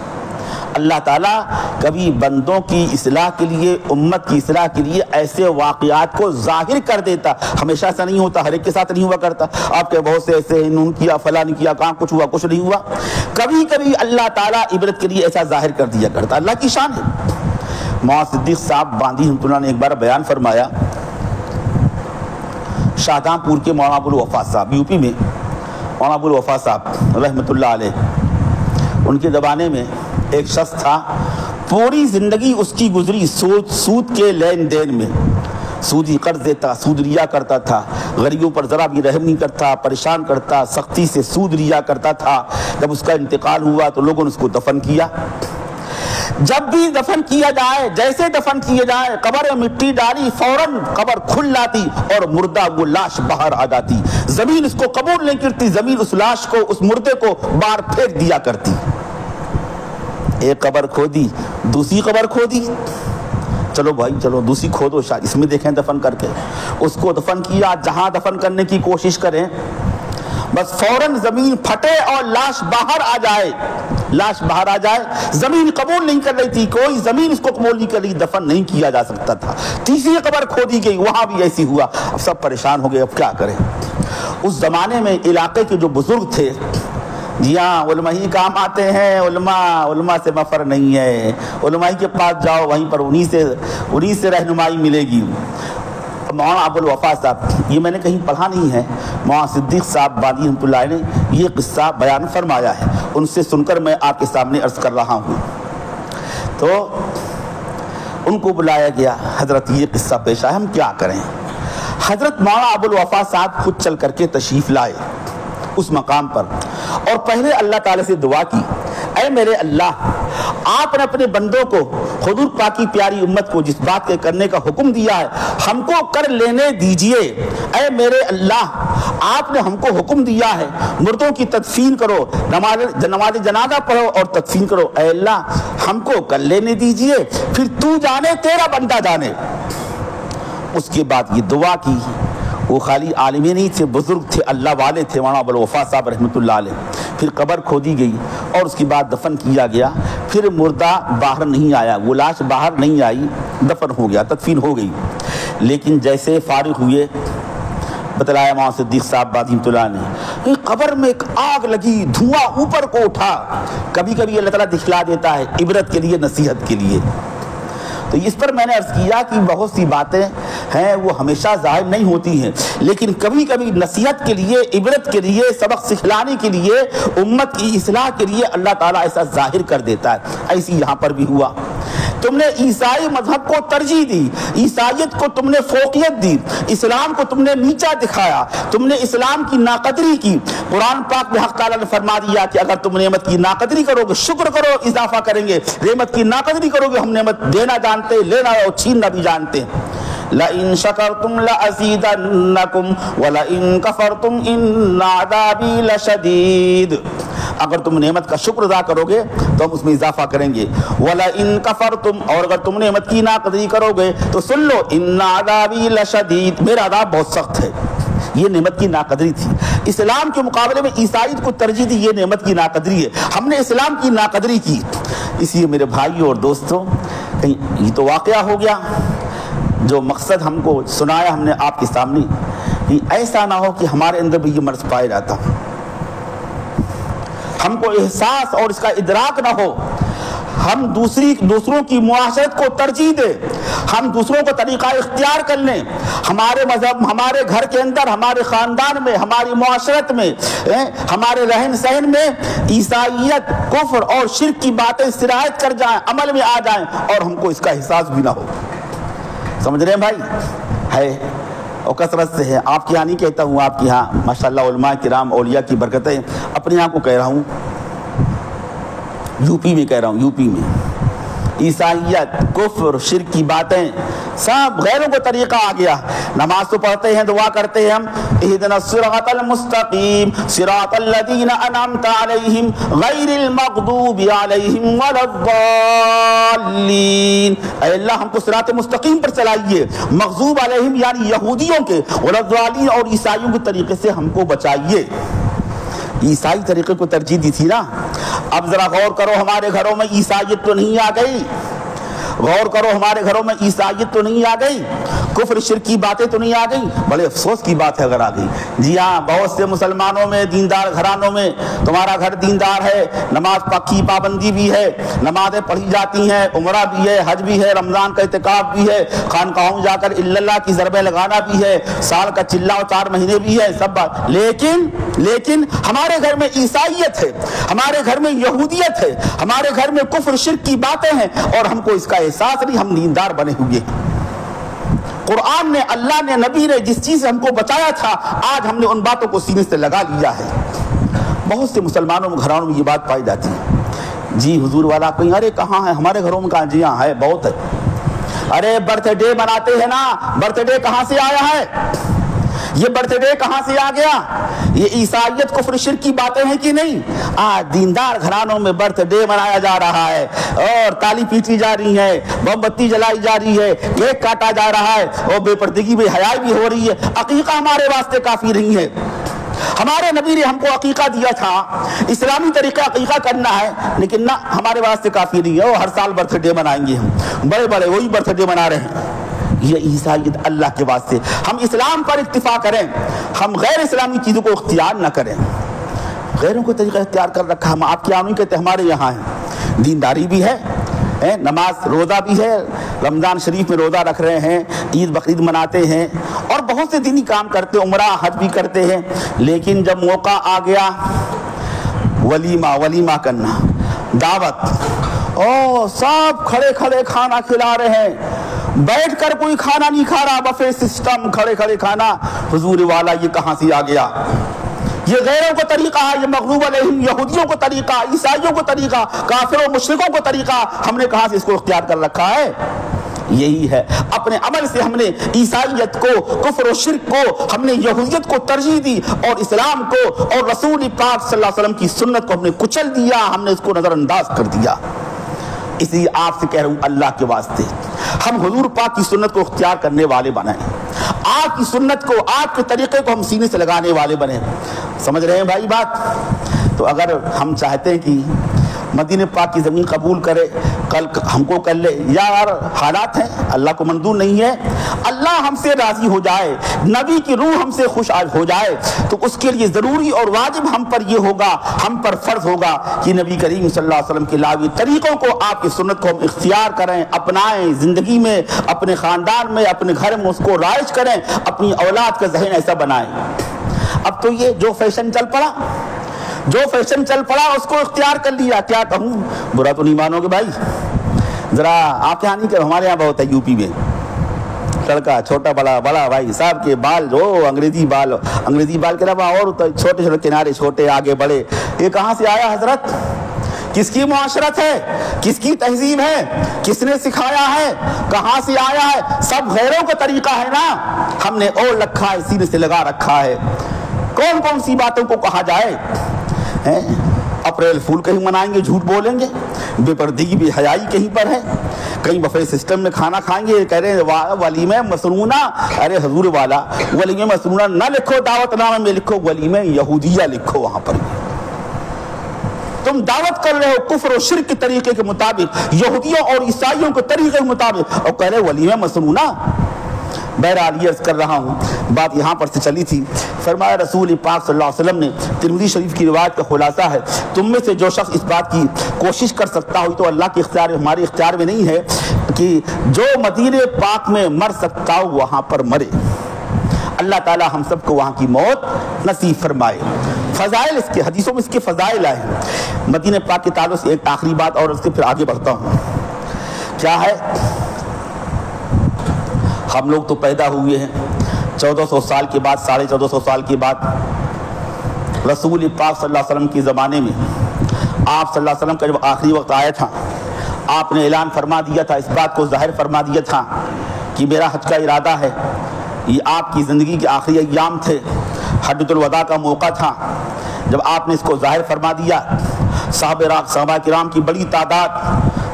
اللہ تعالیٰ کبھی بندوں کی اصلاح کے لیے، امت کی اصلاح کے لیے ایسے واقعات کو ظاہر کر دیتا، ہمیشہ ایسا نہیں ہوتا، ہر ایک کے ساتھ نہیں ہوا کرتا۔ آپ کے بہت سے ایسے انہوں کیا، فلاں کیا، کہاں کچھ ہوا، کچھ نہیں ہوا۔ کبھی کبھی اللہ تعالیٰ عبرت کے لیے ایسا ظاہر کر دیا کرتا، اللہ کی شان ہے۔ مولانا صدیق صاحب باندی رحمۃ اللہ نے ایک بار بیان فرمایا، شاہجہاں پور کے مولانا ابو الوفا صاحب، یو پی میں مولانا ابو الوفا صاحب رحمۃ اللہ علیہ، ان کے زمانے میں ایک شخص تھا، پوری زندگی اس کی گزری سود کے لین دین میں، سودی قرض دیتا، سود لیا کرتا تھا، غریبوں پر ذرا بھی رحم نہیں کرتا، پریشان کرتا، سختی سے سود لیا کرتا تھا۔ جب اس کا انتقال ہوا تو لوگوں نے اس کو دفن کیا۔ جب بھی دفن کیا جائے، جیسے دفن کیے جائے، قبر میں مٹی ڈالی، فوراً قبر کھل جاتی اور مردہ وہ لاش باہر آ جاتی، زمین اس کو قبول نہیں کرتی، زمین اس لاش کو، اس مردے کو باہر پھینک دیا کرتی۔ ایک قبر کھودی، دوسری قبر کھودی، چلو بھائی چلو دوسری کھودو، شاید اس میں دیکھیں دفن کر کے، اس کو دفن کیا، جہاں دفن کرنے کی کوشش کریں، بس فوراً زمین پھٹے اور لاش باہر آ جائے، لاش باہر آ جائے، زمین قبول نہیں کر رہی تھی، کوئی زمین اس کو قبول نہیں کر رہی، دفن نہیں کیا جا سکتا تھا۔ تیسری قبر کھودی گئی، وہاں بھی ایسی ہوا، اب سب پریشان ہو گئے، اب کیا کریں۔ اس زمانے میں علاقے کے جو بزرگ تھے، جی ہاں علماء ہی کام آتے ہیں، علماء سے مفر نہیں ہے، علماء کے پاس جاؤ، وہیں پر انہی سے رہنمائی ملے گی۔ مولانا ابو الوفا صاحب، یہ میں نے کہیں پڑھا نہیں ہے، مولانا صدیق صاحب باندی رحمۃ اللہ نے یہ قصہ بیان فرمایا ہے، ان سے سن کر میں آپ کے سامنے عرض کر رہا ہوں۔ تو ان کو بلایا گیا، حضرت یہ قصہ پیش آیا، ہم کیا کریں۔ حضرت مولانا ابو الوفا صاحب خود چل کر کے تشریف لائے اس مقام پر، اور پہلے اللہ تعالیٰ سے دعا کی، اے میرے اللہ، آپ نے اپنے بندوں کو، حضور پاک کی پیاری امت کو جس بات کے کرنے کا حکم دیا ہے، ہم کو کر لینے دیجئے۔ اے میرے اللہ، آپ نے ہم کو حکم دیا ہے مردوں کی تدفین کرو، نماز جنازہ پڑھو اور تدفین کرو، اے اللہ ہم کو کر لینے دیجئے، پھر تو جانے تیرا بندہ جانے۔ اس کے بعد یہ دعا کی، وہ خالی عالمی نہیں تھے، بزرگ تھے، اللہ والے تھے، مولانا ابو الوفا صاحب رحمۃ اللہ علیہ۔ پھر قبر کھودی گئی اور اس کے بعد دفن کیا گیا، پھر مردہ باہر نہیں آیا، وہ لاش باہر نہیں آئی، دفن ہو گیا، تدفین ہو گئی۔ لیکن جیسے فارغ ہوئے، بتلایا مولانا صدیق صاحب باندی رحمۃ اللہ نے، قبر میں ایک آگ لگی، دھواں اوپر کو اٹھا۔ کبھی کبھی اللہ تعالیٰ دکھلا دیتا ہے عبرت کے لیے، نصیحت کے لیے۔ تو اس پر میں نے عرض کیا کہ بہت سی باتیں ہیں وہ ہمیشہ ظاہر نہیں ہوتی ہیں، لیکن کبھی کبھی نصیحت کے لیے، عبرت کے لیے، سبق سکھلانے کے لیے، امت کی اصلاح کے لیے اللہ تعالیٰ ایسا ظاہر کر دیتا ہے۔ ایسی یہاں پر بھی ہوا، تم نے عیسائی مذہب کو ترجیح دی، عیسائیت کو تم نے فوقیت دی، اسلام کو تم نے نیچا دکھایا، تم نے اسلام کی ناقدری کی۔ قرآن پاک میں حق تعالیٰ نے فرما دیا کہ اگر تم نعمت کی ناقدری کرو گے، شکر کرو، اضافہ کریں گے، نعمت کی ناقدری کرو گے، ہم نعمت دینا جانتے، لینا اور چھیننا بھی جانتے ہیں۔ لئن شکرتم لأزیدنکم ولئن کفرتم ان عذابی لشدید، اگر تم نعمت کا شکر ادا کرو گے تو ہم اس میں اضافہ کریں گے، وَلَئِن كَفَرْتُمْ، اور اگر تم نعمت کی ناقدری کرو گے تو سن لو إِنَّ عَذَابِي لَشَدِيدٌ، میرا عذاب بہت سخت ہے۔ یہ نعمت کی ناقدری تھی۔ اسلام کے مقابلے میں عیسائیت کو ترجیح دی، یہ نعمت کی ناقدری ہے، ہم نے اسلام کی ناقدری کی۔ اس لیے میرے بھائیوں اور دوستوں، یہ تو واقعہ ہو گیا جو مقصد ہم کو سنایا ہم نے آپ کے سامنے، کہ ایسا نہ ہو کہ ہمارے اندر بھی یہ مرض پایا جاتا، ہم کو احساس اور اس کا ادراک نہ ہو، ہم دوسروں کی معاشرت کو ترجیح دیں، ہم دوسروں کو طریقہ اختیار کر لیں، ہمارے مذہب، ہمارے گھر کے اندر، ہمارے خاندان میں، ہماری معاشرت میں، ہمارے رہن سہن میں عیسائیت، کفر اور شرک کی باتیں سرایت کر جائیں، عمل میں آ جائیں اور ہم کو اس کا احساس بھی نہ ہو۔ سمجھ رہے ہیں بھائی؟ ہے اور کثرت سے ہے، آپ کے یہاں نہیں کہتا ہوں، آپ کے یہاں ماشاءاللہ علماء کرام اولیاء کی برکتیں، اپنے یہاں کو کہہ رہا ہوں، یو پی میں کہہ رہا ہوں، یو پی میں عیسائیت، کفر، شرک کی باتیں سب غیروں کو طریقہ آ گیا۔ نماز تو پڑھتے ہیں، دعا کرتے ہیں ہم، اہدنا الصراط المستقیم صراط الذین انعمت علیہم غیر المغضوب علیہم ولا الضالین، اے اللہ ہم کو صراط مستقیم پر چلائیے، مغضوب علیہم یعنی یہودیوں کے، ولا الضالین اور عیسائیوں کے طریقے سے ہم کو بچائیے۔ عیسائی طریقے کو ترجیح دی تھی نا۔ اب ذرا غور کرو، ہمارے گھروں میں عیسائیت تو نہیں آ گئی، غور کرو ہمارے گھروں میں عیسائیت تو نہیں آ گئی، کفر شرک کی باتیں تو نہیں آ گئی، بڑے افسوس کی بات ہے اگر آ گئی۔ جی ہاں، بہت سے مسلمانوں میں، دیندار گھرانوں میں، تمہارا گھر دیندار ہے، نماز کی پابندی بھی ہے، نمازیں پڑھی جاتی ہیں، عمرہ بھی ہے، حج بھی ہے، رمضان کا اعتکاف بھی ہے، خانقاہوں جا کر اللہ کی ضربیں لگانا بھی ہے، سال کا چلہ و 4 مہینے بھی ہے، سب بات، لیکن ہمارے گھر میں عیسائیت ہے، ہمارے گھر میں یہودیت ہے، ہمارے گھر میں کفر شرک کی باتیں ہیں اور ہم کو اس کا احساس نہیں، ہم دیندار بنے ہوئے۔ قرآن نے، اللہ نے، نبی نے جس چیز سے ہم کو بچایا تھا، آج ہم نے ان باتوں کو سینے سے لگا لیا ہے۔ بہت سے مسلمانوں میں گھرانوں میں یہ بات پائی جاتی ہے۔ جی حضور والا کہیں، ارے کہاں ہے ہمارے گھروں میں؟ کہاں؟ جی ہاں ہے، بہت ہے۔ ارے برتھ ڈے مناتے ہیں نا، برتھ ڈے کہاں سے آیا ہے؟ یہ برتھ ڈے کہاں سے آ گیا؟ یہ عیسائیت کفر شرک کی باتیں ہیں کہ نہیں؟ آج دیندار گھرانوں میں برتھ ڈے منایا جا رہا ہے اور تالی پیٹی جا رہی ہے، بم بتی جلائی جا رہی ہے، کیک کاٹا جا رہا ہے اور بے پردگی بے حیائی بھی ہو رہی ہے۔ عقیقہ ہمارے واسطے کافی نہیں ہے۔ ہمارے نبی نے ہم کو عقیقہ دیا تھا، اسلامی طریقہ عقیقہ کرنا ہے، لیکن نہ، ہمارے واسطے کافی نہیں ہے۔ وہ ہر سال برتھ ڈے منائیں گے، ہم بڑے بڑے وہی برتھ ڈے منا رہے ہیں۔ یہ عیسائیت اللہ کے واسطے، ہم اسلام پر اکتفا کریں، ہم غیر اسلامی چیزوں کو اختیار نہ کریں۔ غیروں کو طریقہ اختیار کر رکھا، ہم آپ کے یہاں نہیں کہتے، ہمارے یہاں ہے، دینداری بھی ہے، نماز روزہ بھی ہے، رمضان شریف میں روزہ رکھ رہے ہیں، عید بقرعید مناتے ہیں اور بہت سے دینی کام کرتے، عمرہ حج بھی کرتے ہیں، لیکن جب موقع آ گیا ولیمہ کرنا، دعوت، او سب کھڑے کھڑے کھانا کھلا رہے ہیں، بیٹھ کر کوئی کھانا نہیں کھا رہا، بفے سسٹم، کھڑے کھڑے کھانا۔ حضور والا یہ کہاں سے آ گیا؟ یہ غیروں کو طریقہ ہے، یہ مغضوب علیہم یہودیوں کو طریقہ، عیسائیوں کو طریقہ، کافروں مشرکوں کو طریقہ، ہم نے کہاں سے اس کو اختیار کر رکھا ہے؟ یہی ہے، اپنے عمل سے ہم نے عیسائیت کو، کفر و شرک کو، ہم نے یہودیت کو ترجیح دی اور اسلام کو اور رسول پاک صلی اللہ علیہ وسلم کی سنت کو ہم نے کچل دیا، ہم نے اس کو نظر انداز کر دیا۔ اس لیے آپ سے کہہ رہا ہوں، اللہ کے واسطے ہم حضور پاک کی سنت کو اختیار کرنے والے بنائیں، آپ کی سنت کو، آپ کے طریقے کو ہم سینے سے لگانے والے بنیں۔ سمجھ رہے ہیں بھائی بات؟ تو اگر ہم چاہتے ہیں کہ مدینہ پاک کی زمین قبول کرے، کل ہم کو کر لے، یار حالات ہیں، اللہ کو منظور نہیں ہے، اللہ ہم سے راضی ہو جائے، نبی کی روح ہم سے خوش ہو جائے، تو اس کے لیے ضروری اور واجب ہم پر یہ ہوگا، ہم پر فرض ہوگا کہ نبی کریم صلی اللہ علیہ وسلم کے لاوی طریقوں کو، آپ کی سنت کو ہم اختیار کریں، اپنائیں، زندگی میں، اپنے خاندان میں، اپنے گھر میں اس کو رائج کریں، اپنی اولاد کا ذہن ایسا بنائیں۔ اب تو یہ جو فیشن چل پڑا اس کو اختیار کر لیا، کیا کہوں، برا تو نہیں مانو گے بھائی، ذرا آپ کے یہاں نہیں کرو، ہمارے یہاں بہت ہے، یو پی میں لڑکا چھوٹا بڑا بھائی صاحب کے بال جو انگریزی بال کے علاوہ اور چھوٹے کنارے چھوٹے آگے بڑے، یہ کہاں سے آیا حضرت؟ کس کی معاشرت ہے, کس کی تہذیب ہے, کس نے سکھایا ہے, کہاں سے آیا ہے, سب غیروں کا طریقہ ہے نا. ہم نے اوڑھ رکھا ہے, سینے سے لگا رکھا ہے. کون کون سی باتوں کو کہا جائے, اپریل فول کہیں منائیں گے, جھوٹ بولیں گے, بے پردگی بے حیائی کہیں پر ہے. کہیں بفے سسٹم میں کھانا کھائیں گے, کہہ رہے ہیں ولیمہ مسنونہ. ارے حضور والا, ولیمہ مسنونہ نہ لکھو دعوت نامے میں, لکھو ولیمہ یہودیہ لکھو. وہاں پر تم دعوت کر رہے ہو کفر و شرک کے طریقے کے مطابق, یہودیوں اور عیسائیوں کے طریقے کے مطابق, اور کہہ رہے ولیمہ مسنونہ. بہرحال یہ عرض کر رہا ہوں, بات یہاں پر سے چلی تھی. فرمایا رسول پاک صلی اللہ علیہ وسلم نے, ترمذی شریف کی روایت کا خلاصہ ہے, تم میں سے جو شخص اس بات کی کوشش کر سکتا ہو, تو اللہ کے اختیار میں, ہمارے اختیار میں نہیں ہے, کہ جو مدینہ پاک میں مر سکتا ہو وہاں پر مرے. اللہ تعالی ہم سب کو وہاں کی موت نصیب فرمائے. فضائل اس کے, حدیثوں میں اس کے فضائل آئے ہیں. مدینہ پاک کے تعلق سے ایک آخری بات اور اس سے پھر آگے بڑھتا ہوں. کیا ہے, ہم لوگ تو پیدا ہوئے ہیں 1400 سال کے بعد, 1450 سال کے بعد. رسول پاک صلی اللہ علیہ وسلم کے زمانے میں آپ صلی اللہ علیہ وسلم کا جب آخری وقت آیا تھا, آپ نے اعلان فرما دیا تھا, اس بات کو ظاہر فرما دیا تھا کہ میرا حج کا ارادہ ہے. یہ آپ کی زندگی کے آخری ایام تھے, حجۃ الوداع کا موقع تھا. جب آپ نے اس کو ظاہر فرما دیا, صحابہ کرام کی بڑی تعداد,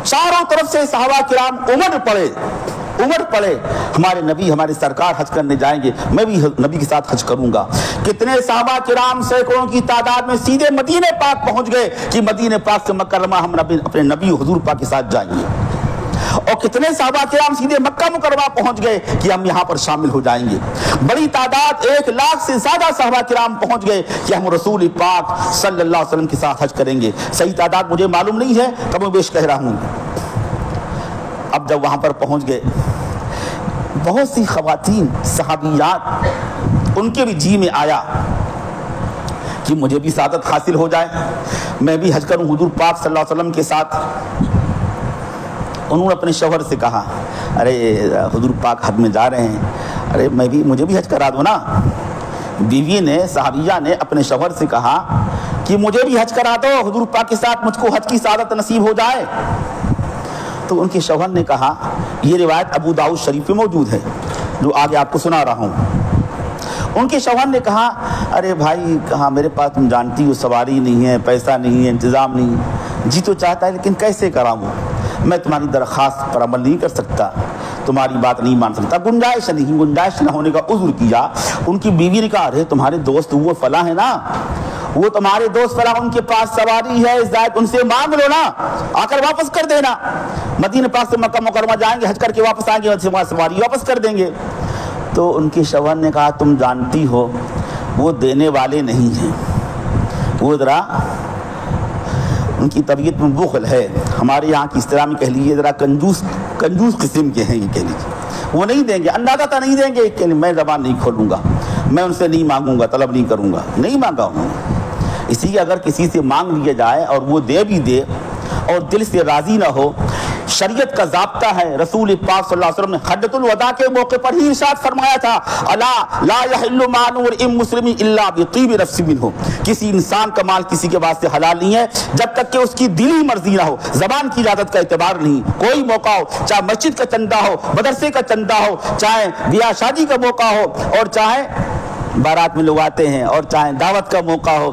چاروں طرف سے صحابہ کرام عمر پڑے, ہمارے نبی, ہمارے سرکار حج کرنے جائیں گے, میں بھی نبی کے ساتھ حج کروں گا. کتنے صحابہ کرام سینکڑوں کی تعداد میں سیدھے مدینہ پاک پہنچ گئے کہ مدینہ پاک سے مکرمہ ہم اپنے نبی حضور پاک کے ساتھ جائیں گے. اور کتنے صحابہ کرام سیدھے مکہ مکرمہ پہنچ گئے کہ ہم یہاں پر شامل ہو جائیں گے. بڑی تعداد 1 لاکھ سے زیادہ صحابہ کرام پہنچ گئے کہ ہم رسول پاک صلی اللہ علیہ وسلم کے ساتھ حج کریں گے. صحیح تعداد مجھے معلوم نہیں ہے, کم و بیش کہہ رہا ہوں. اب جب وہاں پر پہنچ گئے, بہت سی خواتین صحابیات, ان کے بھی جی میں آیا کہ مجھے بھی سعادت حاصل ہو جائے, میں بھی حج کروں حضور پاک صلی اللہ علیہ وسلم کے ساتھ. انہوں نے اپنے شوہر سے کہا, ارے حضور پاک حج میں جا رہے ہیں, ارے مجھے بھی حج کرا دو نا. بیوی نے, صحابیہ نے اپنے شوہر سے کہا کہ مجھے بھی حج کرا دو حضور پاک کے ساتھ, مجھ کو حج کی سعادت نصیب ہو جائے. تو ان کے شوہر نے کہا, یہ روایت ابو داؤد شریف میں موجود ہے جو آگے آپ کو سنا رہا ہوں. ان کے شوہر نے کہا, ارے بھائی کہاں, میرے پاس تم جانتی ہو سواری نہیں ہے, پیسہ نہیں ہے, انتظام نہیں. جی تو چاہتا ہے لیکن کیسے کراؤں, میں تمہاری درخواست پر عمل نہیں کر سکتا, تمہاری بات نہیں مان سکتا. گنجائش نہ ہونے کا عذر کیا. ان کی بیوی نے کہا, ارے تمہارے دوست وہ فلاں ہے نا, وہ تمہارے دوست فلاں, ان کے پاس سواری ہے, زائد ان سے مانگ لو نا, آ کر واپس کر دینا. مدینہ پاک سے مکہ مکرمہ جائیں گے, حج کر کے واپس آئیں گے, سواری واپس کر دیں گے. تو ان کے شوہر نے کہا, تم جانتی ہو وہ دینے والے نہیں ہیں, وہ ذرا ان کی طبیعت میں بخل ہے, ہمارے یہاں کی اصطلاح میں کہہ لیجیے ذرا کنجوس قسم کے ہیں, یہ کہہ لیجیے. وہ نہیں دیں گے, اندازہ تھا نہیں دیں گے, کہ میں زبان نہیں کھولوں گا, میں ان سے نہیں مانگوں گا, طلب نہیں کروں گا, نہیں مانگا ہوں. اسی لیے اگر کسی سے مانگ لیا جائے اور وہ دے بھی دے اور دل سے راضی نہ ہو, شریعت کا ضابطہ ہے. رسول پاک صلی اللہ علیہ وسلم نے حجۃ الوداع کے موقع پر ہی ارشاد فرمایا تھا, الا لا یحل مال امرئ مسلم الا بطیب نفس منہ, کسی انسان کا مال کسی کے واسطے حلال نہیں ہے جب تک کہ اس کی دلی مرضی نہ ہو, زبان کی اجازت کا اعتبار نہیں. کوئی موقع ہو, چاہے مسجد کا چندہ ہو, مدرسے کا چندہ ہو, چاہے بیاہ شادی کا موقع ہو, اور چاہے بارات میں لوگ آتے ہیں, اور چاہے دعوت کا موقع ہو,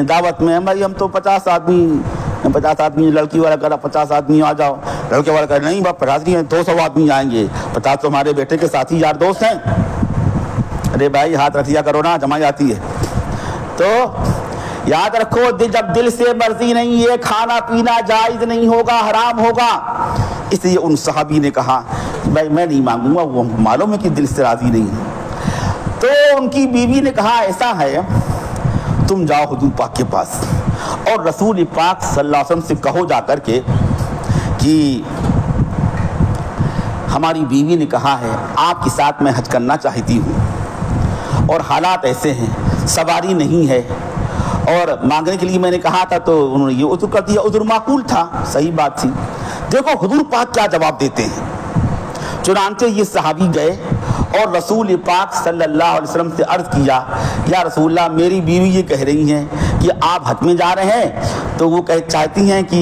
دعوت میں بھائی ہم تو 50 آدمی, لڑکی والا کہا 50 آدمی آ جاؤ, لڑکے والا کہا نہیں باپ 50 نہیں, 200 آدمی آئیں گے, 50 تو ہمارے بیٹے کے ساتھی یار دوست ہیں. ارے بھائی ہاتھ رکھ لیا کرو نا, جمائی آتی ہے. تو یاد رکھو, جب دل سے مرضی نہیں ہے, کھانا پینا جائز نہیں ہوگا, حرام ہوگا. اس لیے ان صحابی نے کہا بھائی میں نہیں مانگوں گا, وہ معلوم ہے کہ دل سے راضی نہیں ہے. تو ان کی بیوی نے کہا, ایسا ہے تم جاؤ حضور پاک کے پاس اور رسول پاک صلی اللہ علیہ وسلم سے کہو جا کر کے کہ ہماری بیوی نے کہا ہے آپ کے ساتھ میں حج کرنا چاہتی ہوں اور حالات ایسے ہیں, سواری نہیں ہے, اور مانگنے کے لیے میں نے کہا تھا تو انہوں نے یہ عذر کر دیا. عذر معقول تھا, صحیح بات تھی. دیکھو حضور پاک کیا جواب دیتے ہیں. چنانچہ یہ صحابی گئے اور رسول پاک صلی اللہ علیہ وسلم سے عرض کیا, یا رسول اللہ میری بیوی یہ کہہ رہی ہیں کہ آپ حج میں جا رہے ہیں تو وہ چاہتی ہیں کہ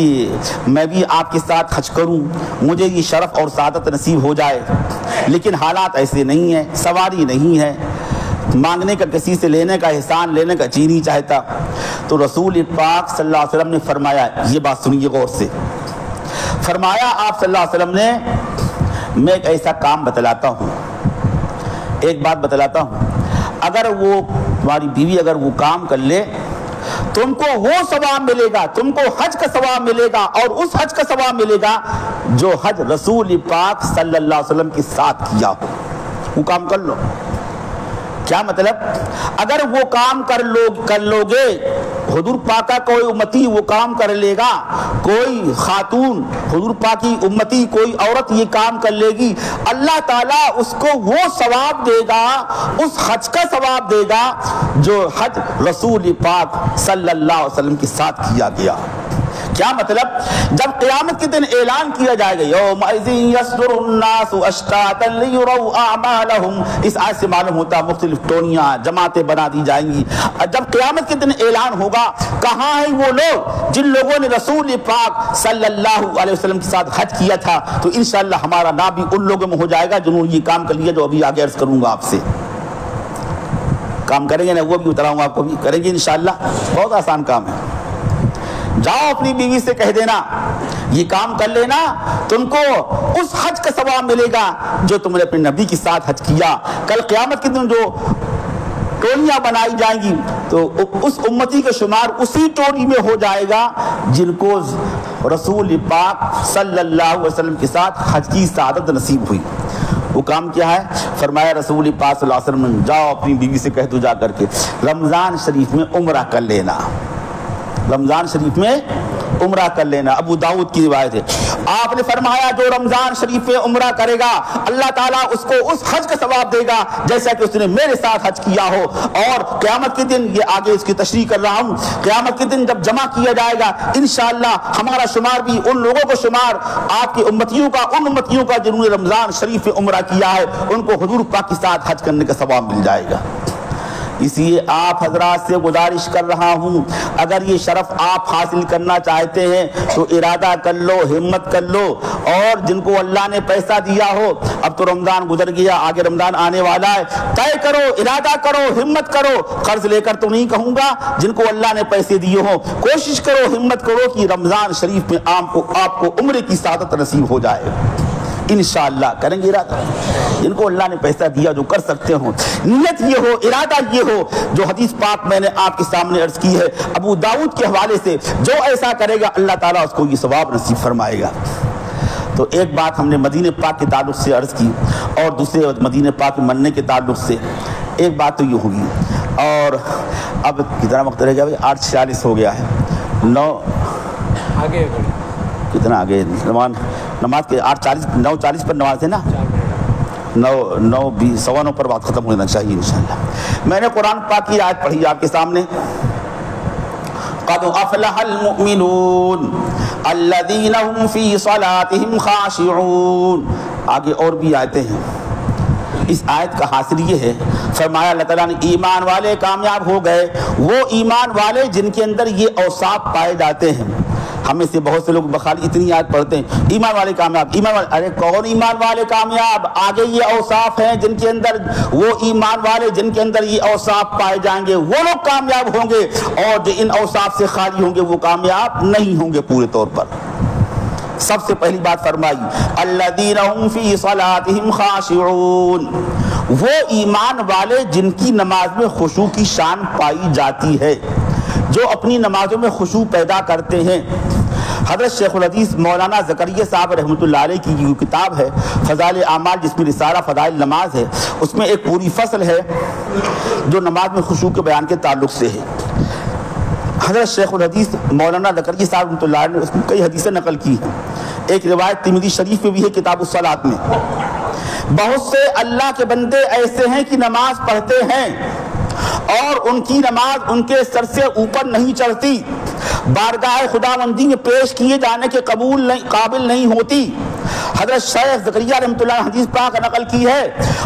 میں بھی آپ کے ساتھ حج کروں، مجھے یہ شرف اور سعادت نصیب ہو جائے، لیکن حالات ایسے نہیں ہیں، سواری نہیں ہے، مانگنے کا کسی سے لینے کا، احسان لینے کا جی نہیں چاہتا۔ تو رسول پاک صلی اللہ علیہ وسلم نے فرمایا، یہ بات سنیے غور سے، فرمایا آپ صلی اللہ علیہ وسلم نے، میں ایک ایسا کام بتلاتا ہوں، ایک بات بتلاتا ہوں، اگر وہ تمہاری بیوی اگر وہ کام کر لے تم کو وہ ثواب ملے گا، تم کو حج کا ثواب ملے گا، اور اس حج کا ثواب ملے گا جو حج رسول پاک صلی اللہ علیہ وسلم کے ساتھ کیا ہو۔ وہ کام کر لو۔ کیا مطلب؟ اگر وہ کام کر لو گے، حضور پاک کا کوئی امتی وہ کام کر لے گا، کوئی خاتون حضور پاک کی امتی کوئی عورت یہ کام کر لے گی، اللہ تعالیٰ اس کو وہ ثواب دے گا، اس حج کا ثواب دے گا جو حج رسول پاک صلی اللہ علیہ وسلم کے ساتھ کیا گیا۔ کیا مطلب؟ جب قیامت کے دن اعلان کیا جائے گا یومئذ یصدر الناس اشتاتا لیروا اعمالہم، اس آیت سے معلوم ہوتا مختلف ٹونیاں جماعتیں بنا دی جائیں گی۔ جب قیامت کے دن اعلان ہوگا کہاں ہیں وہ لوگ جن لوگوں نے رسول پاک صلی اللہ علیہ وسلم کے ساتھ حج کیا تھا، تو انشاءاللہ ہمارا نام بھی ان لوگوں میں ہو جائے گا جنہوں نے یہ کام کر لیا جو ابھی آگے عرض کروں گا آپ سے۔ کام کریں گے نا، وہ بھی بتلاؤں گا آپ کو، بھی کریں گے انشاءاللہ، بہت آسان کام ہے۔ جاؤ اپنی بیوی سے کہہ دینا یہ کام کر لینا، تم کو اس حج کا ثواب ملے گا جو تم نے اپنے نبی کے ساتھ حج کیا۔ کل قیامت کے دن جو ٹولیاں بنائی جائیں گی تو اس امتی کا شمار اسی ٹولی میں ہو جائے گا جن کو رسول پاک صلی اللہ علیہ وسلم کے ساتھ حج کی سعادت نصیب ہوئی۔ وہ کام کیا ہے؟ فرمایا رسول پاک صلی اللہ علیہ وسلم، جاؤ اپنی بیوی سے کہہ دو جا کر کے رمضان شریف میں عمرہ کر لینا، رمضان شریف میں عمرہ کر لینا۔ ابو داؤد کی روایت ہے، آپ نے فرمایا جو رمضان شریف میں عمرہ کرے گا اللہ تعالیٰ اس کو اس حج کا ثواب دے گا جیسا کہ اس نے میرے ساتھ حج کیا ہو۔ اور قیامت کے دن، یہ آگے اس کی تشریح کر رہا ہوں، قیامت کے دن جب جمع کیا جائے گا انشاءاللہ ہمارا شمار بھی ان لوگوں کو شمار آپ کی امتیوں کا، ان امتیوں کا جنہوں نے رمضان شریف میں عمرہ کیا ہے، ان کو حضور پاک کے ساتھ حج کرنے کا ثواب مل جائے گا۔ اس لیے آپ حضرات سے گزارش کر رہا ہوں، اگر یہ شرف آپ حاصل کرنا چاہتے ہیں تو ارادہ کر لو، ہمت کر لو، اور جن کو اللہ نے پیسہ دیا ہو، اب تو رمضان گزر گیا، آگے رمضان آنے والا ہے، طے کرو، ارادہ کرو، ہمت کرو، قرض لے کر تو نہیں کہوں گا، جن کو اللہ نے پیسے دیے ہوں کوشش کرو، ہمت کرو کہ رمضان شریف میں آپ کو عمرے کی سعادت نصیب ہو جائے، انشاءاللہ کریں گے ارادہ۔ جن کو اللہ نے پیسہ دیا جو کر سکتے ہوں، نیت یہ ہو، ارادہ یہ ہو، جو حدیث پاک میں نے آپ کے سامنے عرض کی ہے ابو داؤد کے حوالے سے، جو ایسا کرے گا اللہ تعالیٰ اس کو یہ ثواب نصیب فرمائے گا۔ تو ایک بات ہم نے مدینہ پاک کے تعلق سے عرض کی، اور دوسرے مدینہ پاک مننے کے تعلق سے ایک بات تو یہ ہوگی۔ اور اب کتنا وقت رہ گیا بھائی؟ 8:46 ہو گیا ہے، 9 آگے کتنا آگے نماز کے 9:40 پر نماز ہے نا، 9:20 9:15 پر بات ختم ہونا چاہیے انشاءاللہ۔ میں نے قرآن پاک کی آیت پڑھی آپ کے سامنے، قد افلح المؤمنون الذین هم فی صلاتهم خاشعون، آگے اور بھی آیتیں ہیں۔ اس آیت کا حاصل یہ ہے، فرمایا اللہ تعالیٰ نے ایمان والے کامیاب ہو گئے، وہ ایمان والے جن کے اندر یہ اوصاف پائے جاتے ہیں۔ ہمیں سے بہت سے لوگ بخالی اتنی آیت پڑھتے ہیں ایمان والے کامیاب، ایمان والے، ارے کون ایمان والے کامیاب؟ آگے یہ اوصاف ہیں جن کے اندر، وہ ایمان والے جن کے اندر یہ اوصاف پائے جائیں گے وہ لوگ کامیاب ہوں گے، اور جو ان اوصاف سے خالی ہوں گے وہ کامیاب نہیں ہوں گے پورے طور پر۔ سب سے پہلی بات فرمائی الذین هم فی صلاتهم خاشعون، وہ ایمان والے جن کی نماز میں خشوع کی شان پائی جاتی ہے، جو اپنی نمازوں میں خشوع پیدا کرتے ہیں۔ حضرت شیخ الحدیث مولانا زکریا صاحب رحمۃ اللہ علیہ کی جو کتاب ہے فضائل اعمال، جس میں رسالہ فضائل نماز ہے، اس میں ایک پوری فصل ہے جو نماز میں خشوع کے بیان کے تعلق سے ہے۔ حضرت شیخ الحدیث مولانا زکریا صاحب رحمۃ اللہ علیہ نے اس میں کئی حدیثیں نقل کی ہیں، ایک روایت ترمذی شریف میں بھی ہے کتاب الصلاۃ میں۔ بہت سے اللہ کے بندے ایسے ہیں کہ نماز پڑھتے ہیں اور ان کی نماز ان کے سر سے اوپر نہیں چڑھتی، بارگاہ خداوندی میں پیش کیے جانے کے قابل نہیں ہوتی، حضرت شیخ زکریا رحمۃ اللہ حدیث پاک نقل کی ہے،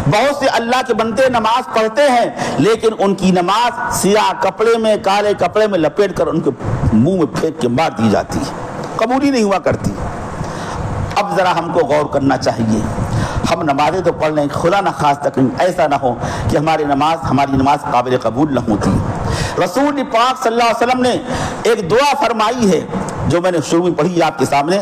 بہت سے اللہ کے بندے نماز پڑھتے ہیں لیکن ان کی نماز سیاہ کپڑے میں، کالے کپڑے میں لپیٹ کر ان کے منہ میں پھینک کے مار دی جاتی ہے، قبول ہی نہیں ہوا کرتی۔ اب ذرا ہم کو غور کرنا چاہیے، ہم نمازیں تو پڑھ لیں، خدا نہ خواستہ ایسا نہ ہو کہ ہماری نماز قابل قبول نہ ہوتی۔ رسول پاک صلی اللہ علیہ وسلم نے ایک دعا فرمائی ہے جو میں نے شروع میں پڑھی آپ کے سامنے۔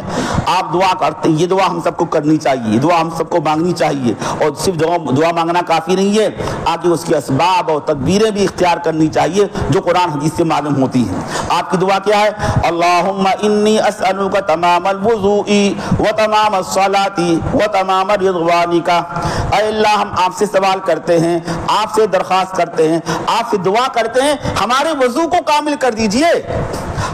آپ دعا کرتے ہیں، یہ دعا ہم سب کو کرنی چاہیے، یہ دعا ہم سب کو مانگنی چاہیے، اور صرف دعا مانگنا کافی نہیں ہے، آگے اس کے اسباب اور تدبیریں بھی اختیار کرنی چاہیے جو قرآن حدیث سے معلوم ہوتی ہیں۔ آپ کی دعا کیا ہے؟ اللہم انی اسألک تمام الوضوء و تمام الصلاۃ و تمام رضوانک۔ اے اللہ، ہم آپ سے سوال کرتے ہیں، آپ سے درخواست کرتے ہیں، آپ سے دعا کرتے ہیں، ہمارے وضو کو کامل کر دیجئے،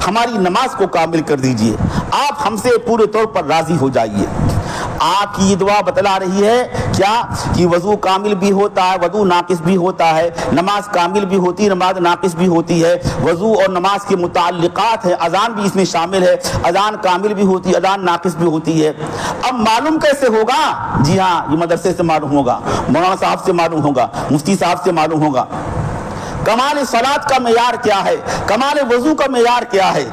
ہماری نماز کو کامل کر دیجئے، آپ ہم سے پورے طور پر راضی ہو جائیے۔ آپ کی یہ دعا بتلا رہی ہے کیا کہ وضو کامل بھی ہوتا ہے، وضو ناقص بھی ہوتا ہے، نماز کامل بھی ہوتی ہے، نماز ناقص بھی ہوتی ہے، وضو اور نماز کے متعلقات ہیں، اذان بھی اس میں شامل ہے، اذان کامل بھی ہوتی ہے، اذان ناقص بھی ہوتی ہے۔ اب معلوم کیسے ہوگا؟ جی ہاں، یہ مدرسے سے معلوم ہوگا، مولانا صاحب سے معلوم ہوگا، مفتی صاحب سے معلوم ہوگا۔ کمال صلاۃ کا معیار کیا ہے؟ کمال وضو کا معیار کیا ہے؟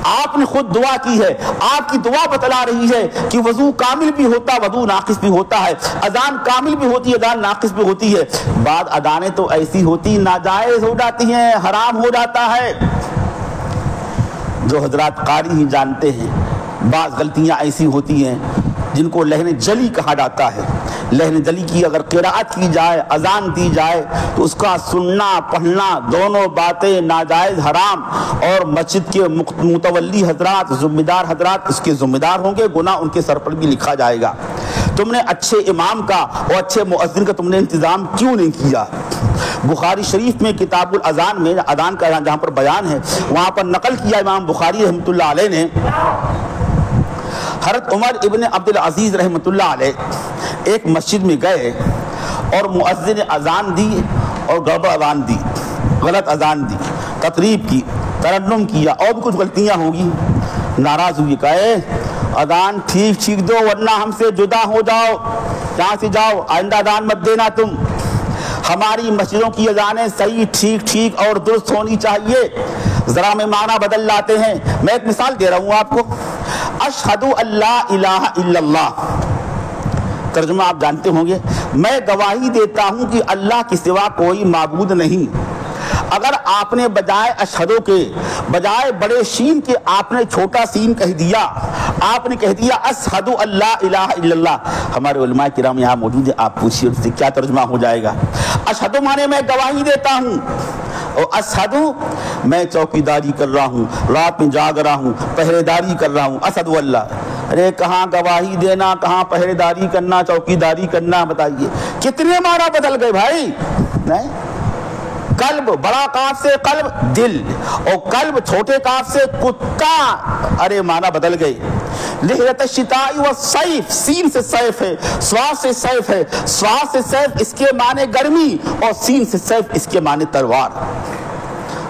آپ نے خود دعا کی ہے، آپ کی دعا بتلا رہی ہے کہ وضو کامل بھی ہوتا، وضو ناقص بھی ہوتا ہے، اذان کامل بھی ہوتی ہے، اذان ناقص بھی ہوتی ہے۔ بعض اذانیں تو ایسی ہوتی ناجائز ہو جاتی ہیں، حرام ہو جاتا ہے۔ جو حضرات قاری ہی جانتے ہیں، بعض غلطیاں ایسی ہوتی ہیں جن کو لہن جلی کہا جاتا ہے۔ لہن جلی کی اگر قراءت کی جائے، اذان دی جائے تو اس کا سننا پڑھنا دونوں باتیں ناجائز، حرام، اور مسجد کے متولی حضرات، ذمہ دار حضرات اس کے ذمہ دار ہوں گے، گناہ ان کے سر پر بھی لکھا جائے گا۔ تم نے اچھے امام کا اور اچھے مؤذن کا تم نے انتظام کیوں نہیں کیا؟ بخاری شریف میں کتاب الاذان میں اذان کا جہاں پر بیان ہے وہاں پر نقل کیا امام بخاری رحمۃ اللہ علیہ نے، حضرت عمر ابن عبد العزیز رحمۃ اللہ علیہ ایک مسجد میں گئے اور مؤذن نے اذان دی اور گڑبڑ اذان دی، غلط اذان دی، تقریب کی، ترنم کیا اور بھی کچھ غلطیاں ہوگی۔ ناراض ہوئی، کہے اذان ٹھیک دو ورنہ ہم سے جدا ہو جاؤ، یہاں سے جاؤ، آئندہ اذان مت دینا تم۔ ہماری مسجدوں کی اذانیں صحیح ٹھیک اور درست ہونی چاہیے۔ ذرا میں معنی بدل لاتے ہیں، میں ایک مثال دے رہا ہوں آپ کو۔ اشہد ان لا الہ الا اللہ، ترجمہ آپ جانتے ہوں گے، میں گواہی دیتا ہوں کہ اللہ کے سوا کوئی معبود نہیں۔ اگر آپ نے بجائے اشہدو کے، بجائے بڑے شین کے آپ نے چھوٹا سین کہہ دیا، آپ نے کہہ دیا اشہد ان لا الہ الا اللہ، ہمارے علماء کرام یہاں موجود ہیں، آپ پوچھیے ان سے کیا ترجمہ ہو جائے گا؟ اشہدو مانے میں گواہی دیتا ہوں، اور اشہدو میں چوکیداری کر رہا ہوں، رات میں جاگ رہا ہوں، پہرے داری کر رہا ہوں، اشہد اللہ۔ ارے کہاں گواہی دینا، کہاں پہرے داری کرنا، چوکیداری کرنا، بتائیے کتنے معنی بدل گئے بھائی۔ نہیں، قلب بڑا کاف سے قلب دل، اور قلب چھوٹے کاف سے کتا، ارے معنی بدل گئے۔ لحیت الشتاء والصیف، سین سے سیف ہے، سواد سے سیف ہے، سواد سے سیف اس کے معنی گرمی، اور سین سے سیف اس کے معنی تلوار،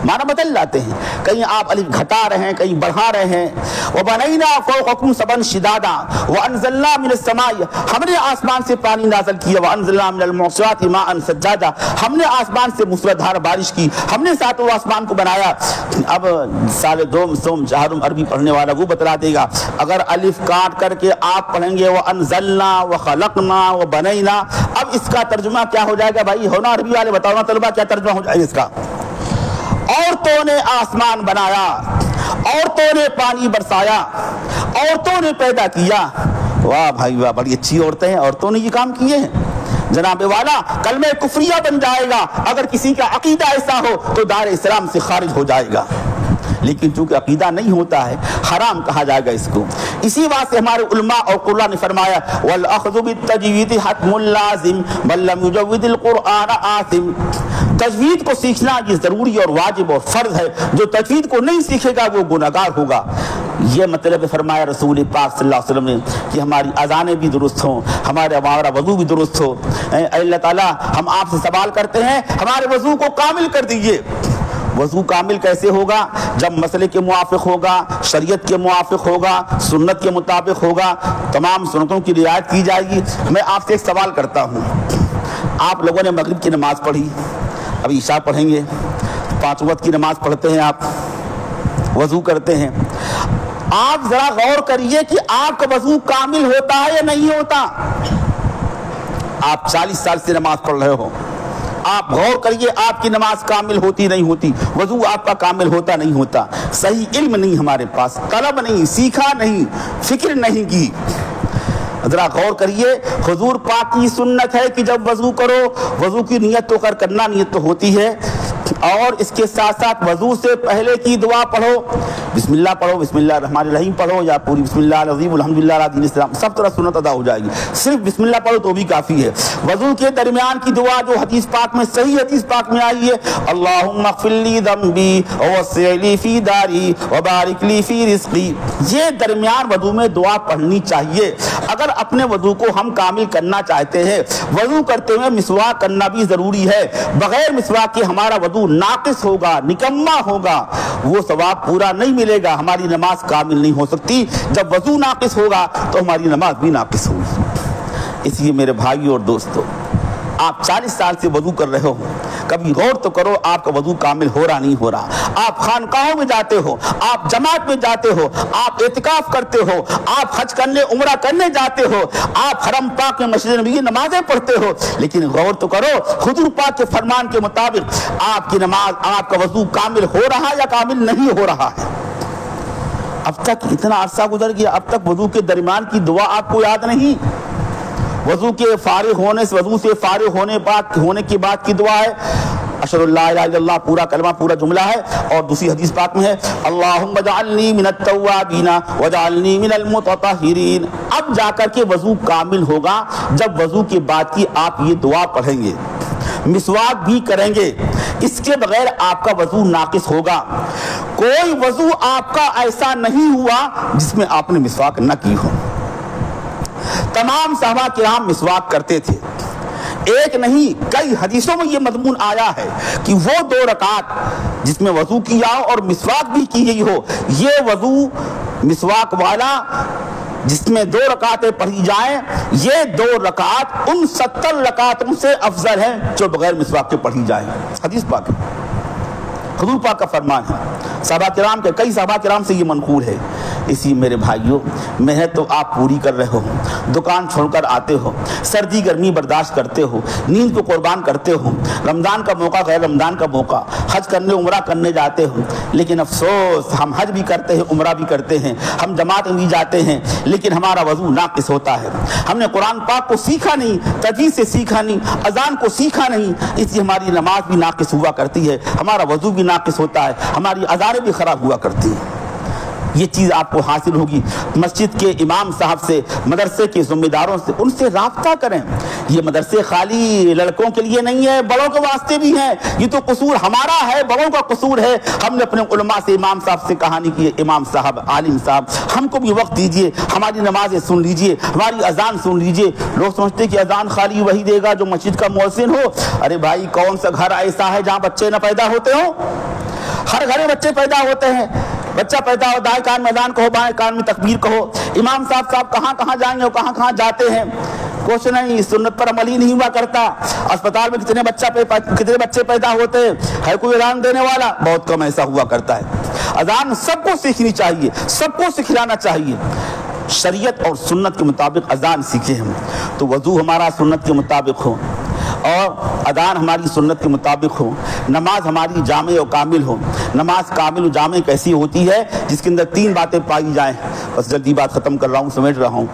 معنی بدل لاتے ہیں، کہیں آپ الف گھٹا رہے ہیں، کہیں بڑھا رہے ہیں۔ وَبَنَيْنَا فَوْقَكُمْ سَبْعًا شِدَادًا وَأَنزَلْنَا مِنَ السَّمَاءِ، ہم نے آسمان سے پانی نازل کیا، وَأَنزَلْنَا مِنَ الْمُعْصِرَاتِ مَاءً ثَجَّاجًا، ہم نے آسمان سے موسلادھار بارش کی، ہم نے ساتوں آسمان کو بنایا۔ اب سال دوم سوم چہارم عربی پڑھنے والا وہ بتلا دے گا، اگر الف کاٹ کر کے آپ پڑھیں گے وَأَنزَلْنَا وَخَلَقْنَا وَبَنَيْنَا، اب اس کا ترجمہ کیا ہو جائے گا بھائی؟ ہونا عربی والے بتاؤ نا طلبہ، کیا ترجمہ ہو جائے گا اس کا؟ عورتوں نے آسمان بنایا، عورتوں نے پانی برسایا، عورتوں نے پیدا کیا۔ واہ بھائی واہ، بڑی اچھی عورتیں ہیں، عورتوں نے یہ کام کیے ہیں۔ جناب والا کلمہ کفریہ بن جائے گا اگر کسی کا عقیدہ ایسا ہو تو دار اسلام سے خارج ہو جائے گا، لیکن چونکہ عقیدہ نہیں ہوتا ہے حرام کہا جائے گا اس کو۔ اسی بات سے ہمارے علماء اور قرآن نے فرمایا وَالْأَخْذُ بِالتَّجْوِيدِ حَتْمٌ لَازِمٌ بَل لَّمْ يُجَوِّدِ الْقُرْآنَ آثِمٌ، تجوید کو سیکھنا یہ ضروری اور واجب اور فرض ہے، جو تجوید کو نہیں سیکھے گا وہ گنہگار ہوگا۔ یہ مطلب فرمایا رسول پاک صلی اللہ علیہ وسلم نے کہ ہماری اذانیں بھی درست ہوں، ہمارا وضو بھی درست ہو۔ اے اللہ تعالیٰ، ہم آپ سے سوال کرتے ہیں ہمارے وضو کو کامل کر دیجئے، وضو کامل کیسے ہوگا؟ جب مسئلے کے موافق ہوگا، شریعت کے موافق ہوگا، سنت کے مطابق ہوگا، تمام سنتوں کی رعایت کی جائے گی۔ میں آپ سے ایک سوال کرتا ہوں، آپ لوگوں نے مغرب کی نماز پڑھی، اب عشاء پڑھیں گے، 5 وقت کی نماز پڑھتے ہیں، آپ وضو کرتے ہیں، آپ ذرا غور کریے کہ آپ کا وضو کامل ہوتا ہے یا نہیں ہوتا؟ آپ 40 سال سے نماز پڑھ رہے ہو، آپ غور کریے آپ کی نماز کامل ہوتی نہیں ہوتی، وضو آپ کا کامل ہوتا نہیں ہوتا۔ صحیح علم نہیں ہمارے پاس، طلب نہیں، سیکھا نہیں، فکر نہیں کی۔ ذرا غور کریے، حضور پاک کی سنت ہے کہ جب وضو کرو، وضو کی نیت تو کرنا نیت تو ہوتی ہے، اور اس کے ساتھ ساتھ وضو سے پہلے کی دعا پڑھو، بسم اللہ پڑھو، بسم اللہ الرحمن الرحیم پڑھو، یا پوری بسم اللہ العظیم الحمدللہ علی دین الاسلام، سب طرح سنت ادا ہو جائے گی۔ صرف بسم اللہ پڑھو تو بھی کافی ہے۔ وضو کے درمیان کی دعا جو حدیث پاک میں، صحیح حدیث پاک میں آئی ہے، اللہم اغفر لی ذنبی ووسع لی فی داری وبارک لی فی رزقی، یہ درمیان وضو میں دعا پڑھنی چاہیے۔ اگر اپنے وضو کو ہم کامل کرنا چاہتے ہیں، وضو کرتے ہوئے مسواک کرنا بھی ضروری ہے، بغیر مسواک کے ہمارا وضو ناقص ہوگا، نکما ہوگا، وہ ثواب پورا نہیں ملے گا، ہماری نماز کامل نہیں ہو سکتی۔ جب وضو ناقص ہوگا تو ہماری نماز بھی ناقص ہوگی۔ اس لیے میرے بھائیو اور دوستو، آپ 40 سال سے وضو کر رہے ہو، کبھی غور تو کرو آپ کا وضو کامل ہو رہا نہیں ہو رہا۔ آپ خانقاہوں میں جاتے ہو، آپ جماعت میں جاتے ہو، آپ اعتکاف کرتے ہو، آپ حج کرنے عمرہ کرنے جاتے ہو، آپ حرم پاک میں مسجد نبوی نمازیں پڑھتے ہو، لیکن غور تو کرو حضور پاک کے فرمان کے مطابق آپ کی نماز، آپ کا وضو کامل ہو رہا یا کامل نہیں ہو رہا ہے؟ اب تک اتنا عرصہ گزر گیا، اب تک وضو کے درمیان کی دعا آپ کو یاد نہیں؟ وضو کے فارغ ہونے سے، وضو سے فارغ ہونے کے بعد کی دعا ہے اشہد ان لا الہ الا اللہ، پورا کلمہ، پورا جملہ ہے، اور دوسری حدیث پاک میں ہے اللہم اجعلنی من التوابین واجعلنی من المتطہرین۔ اب جا کر کے وضو کامل ہوگا جب وضو کے بعد کی آپ یہ دعا پڑھیں گے، مسواک بھی کریں گے، اس کے بغیر آپ کا وضو ناقص ہوگا۔ کوئی وضو آپ کا ایسا نہیں ہوا جس میں آپ نے مسواک نہ کی ہو۔ تمام صحابہ کرام مسواک کرتے تھے، ایک نہیں کئی حدیثوں میں یہ مضمون آیا ہے کہ وہ 2 رکعت جس میں وضو کیا ہو اور مسواک بھی کی گئی ہو، یہ وضو مسواک والا جس میں 2 رکعتیں پڑھی جائیں، یہ 2 رکعت ان 70 رکعتوں سے افضل ہیں جو بغیر مسواک کے پڑھی جائیں۔ حدیث پاک ہے، حضور پاک کا فرمان ہے، صحابہ کرام کے، کئی صحابہ کرام سے یہ منقول ہے۔ اسی میرے بھائیوں، محنت تو آپ پوری کر رہے ہو، دکان چھوڑ کر آتے ہو، سردی گرمی برداشت کرتے ہو، نیند کو قربان کرتے ہو، رمضان کا موقع غیر رمضان کا موقع، حج کرنے عمرہ کرنے جاتے ہو، لیکن افسوس ہم حج بھی کرتے ہیں، عمرہ بھی کرتے ہیں، ہم جماعت میں بھی جاتے ہیں، لیکن ہمارا وضو ناقص ہوتا ہے۔ ہم نے قرآن پاک کو سیکھا نہیں، تجوید سے سیکھا نہیں، اذان کو سیکھا نہیں، اس لیے ہماری نماز بھی ناقص ہوا کرتی ہے، ہمارا وضو بھی ناقص ہوتا ہے، ہماری اذانیں بھی خراب ہوا کرتی ہیں۔ یہ چیز آپ کو حاصل ہوگی، مسجد کے امام صاحب سے، مدرسے کے ذمہ داروں سے، ان سے رابطہ کریں۔ یہ مدرسے خالی لڑکوں کے لیے نہیں ہے، بڑوں کے واسطے بھی ہیں۔ یہ تو قصور ہمارا ہے، بڑوں کا قصور ہے۔ ہم نے اپنے علماء سے، امام صاحب سے کہانی کی ہے، امام صاحب، عالم صاحب، ہم کو بھی وقت دیجئے، ہماری نمازیں سن لیجئے، ہماری اذان سن لیجئے۔ لوگ سمجھتے ہیں کہ اذان خالی وہی دے گا جو مسجد کا مؤذن ہو۔ ارے بھائی، کون سا گھر ایسا ہے جہاں بچے نہ پیدا ہوتے ہوں؟ ہر گھر میں بچے پیدا ہوتے ہیں۔ بچہ پیدا ہو، دائیں کان میں اذان کہو، بائیں کان میں تکبیر کہو۔ امام صاحب کہاں کہاں جائیں گے اور کہاں کہاں جاتے ہیں؟ کچھ نہیں، سنت پر عمل ہی نہیں ہوا کرتا۔ اسپتال میں کتنے بچے پیدا ہوتے ہیں، ہے کوئی اذان دینے والا؟ بہت کم ایسا ہوا کرتا ہے۔ اذان سب کو سیکھنی چاہیے، سب کو سکھلانا چاہیے۔ شریعت اور سنت کے مطابق اذان سیکھیں ہم، تو وضو ہمارا سنت کے مطابق ہو، اور اذان ہماری سنت کے مطابق ہو، نماز ہماری جامع و کامل ہو۔ نماز کامل و جامع کیسی ہوتی ہے؟ جس کے اندر 3 باتیں پائی جائیں۔ بس جلدی بات ختم کر رہا ہوں، سمیٹ رہا ہوں۔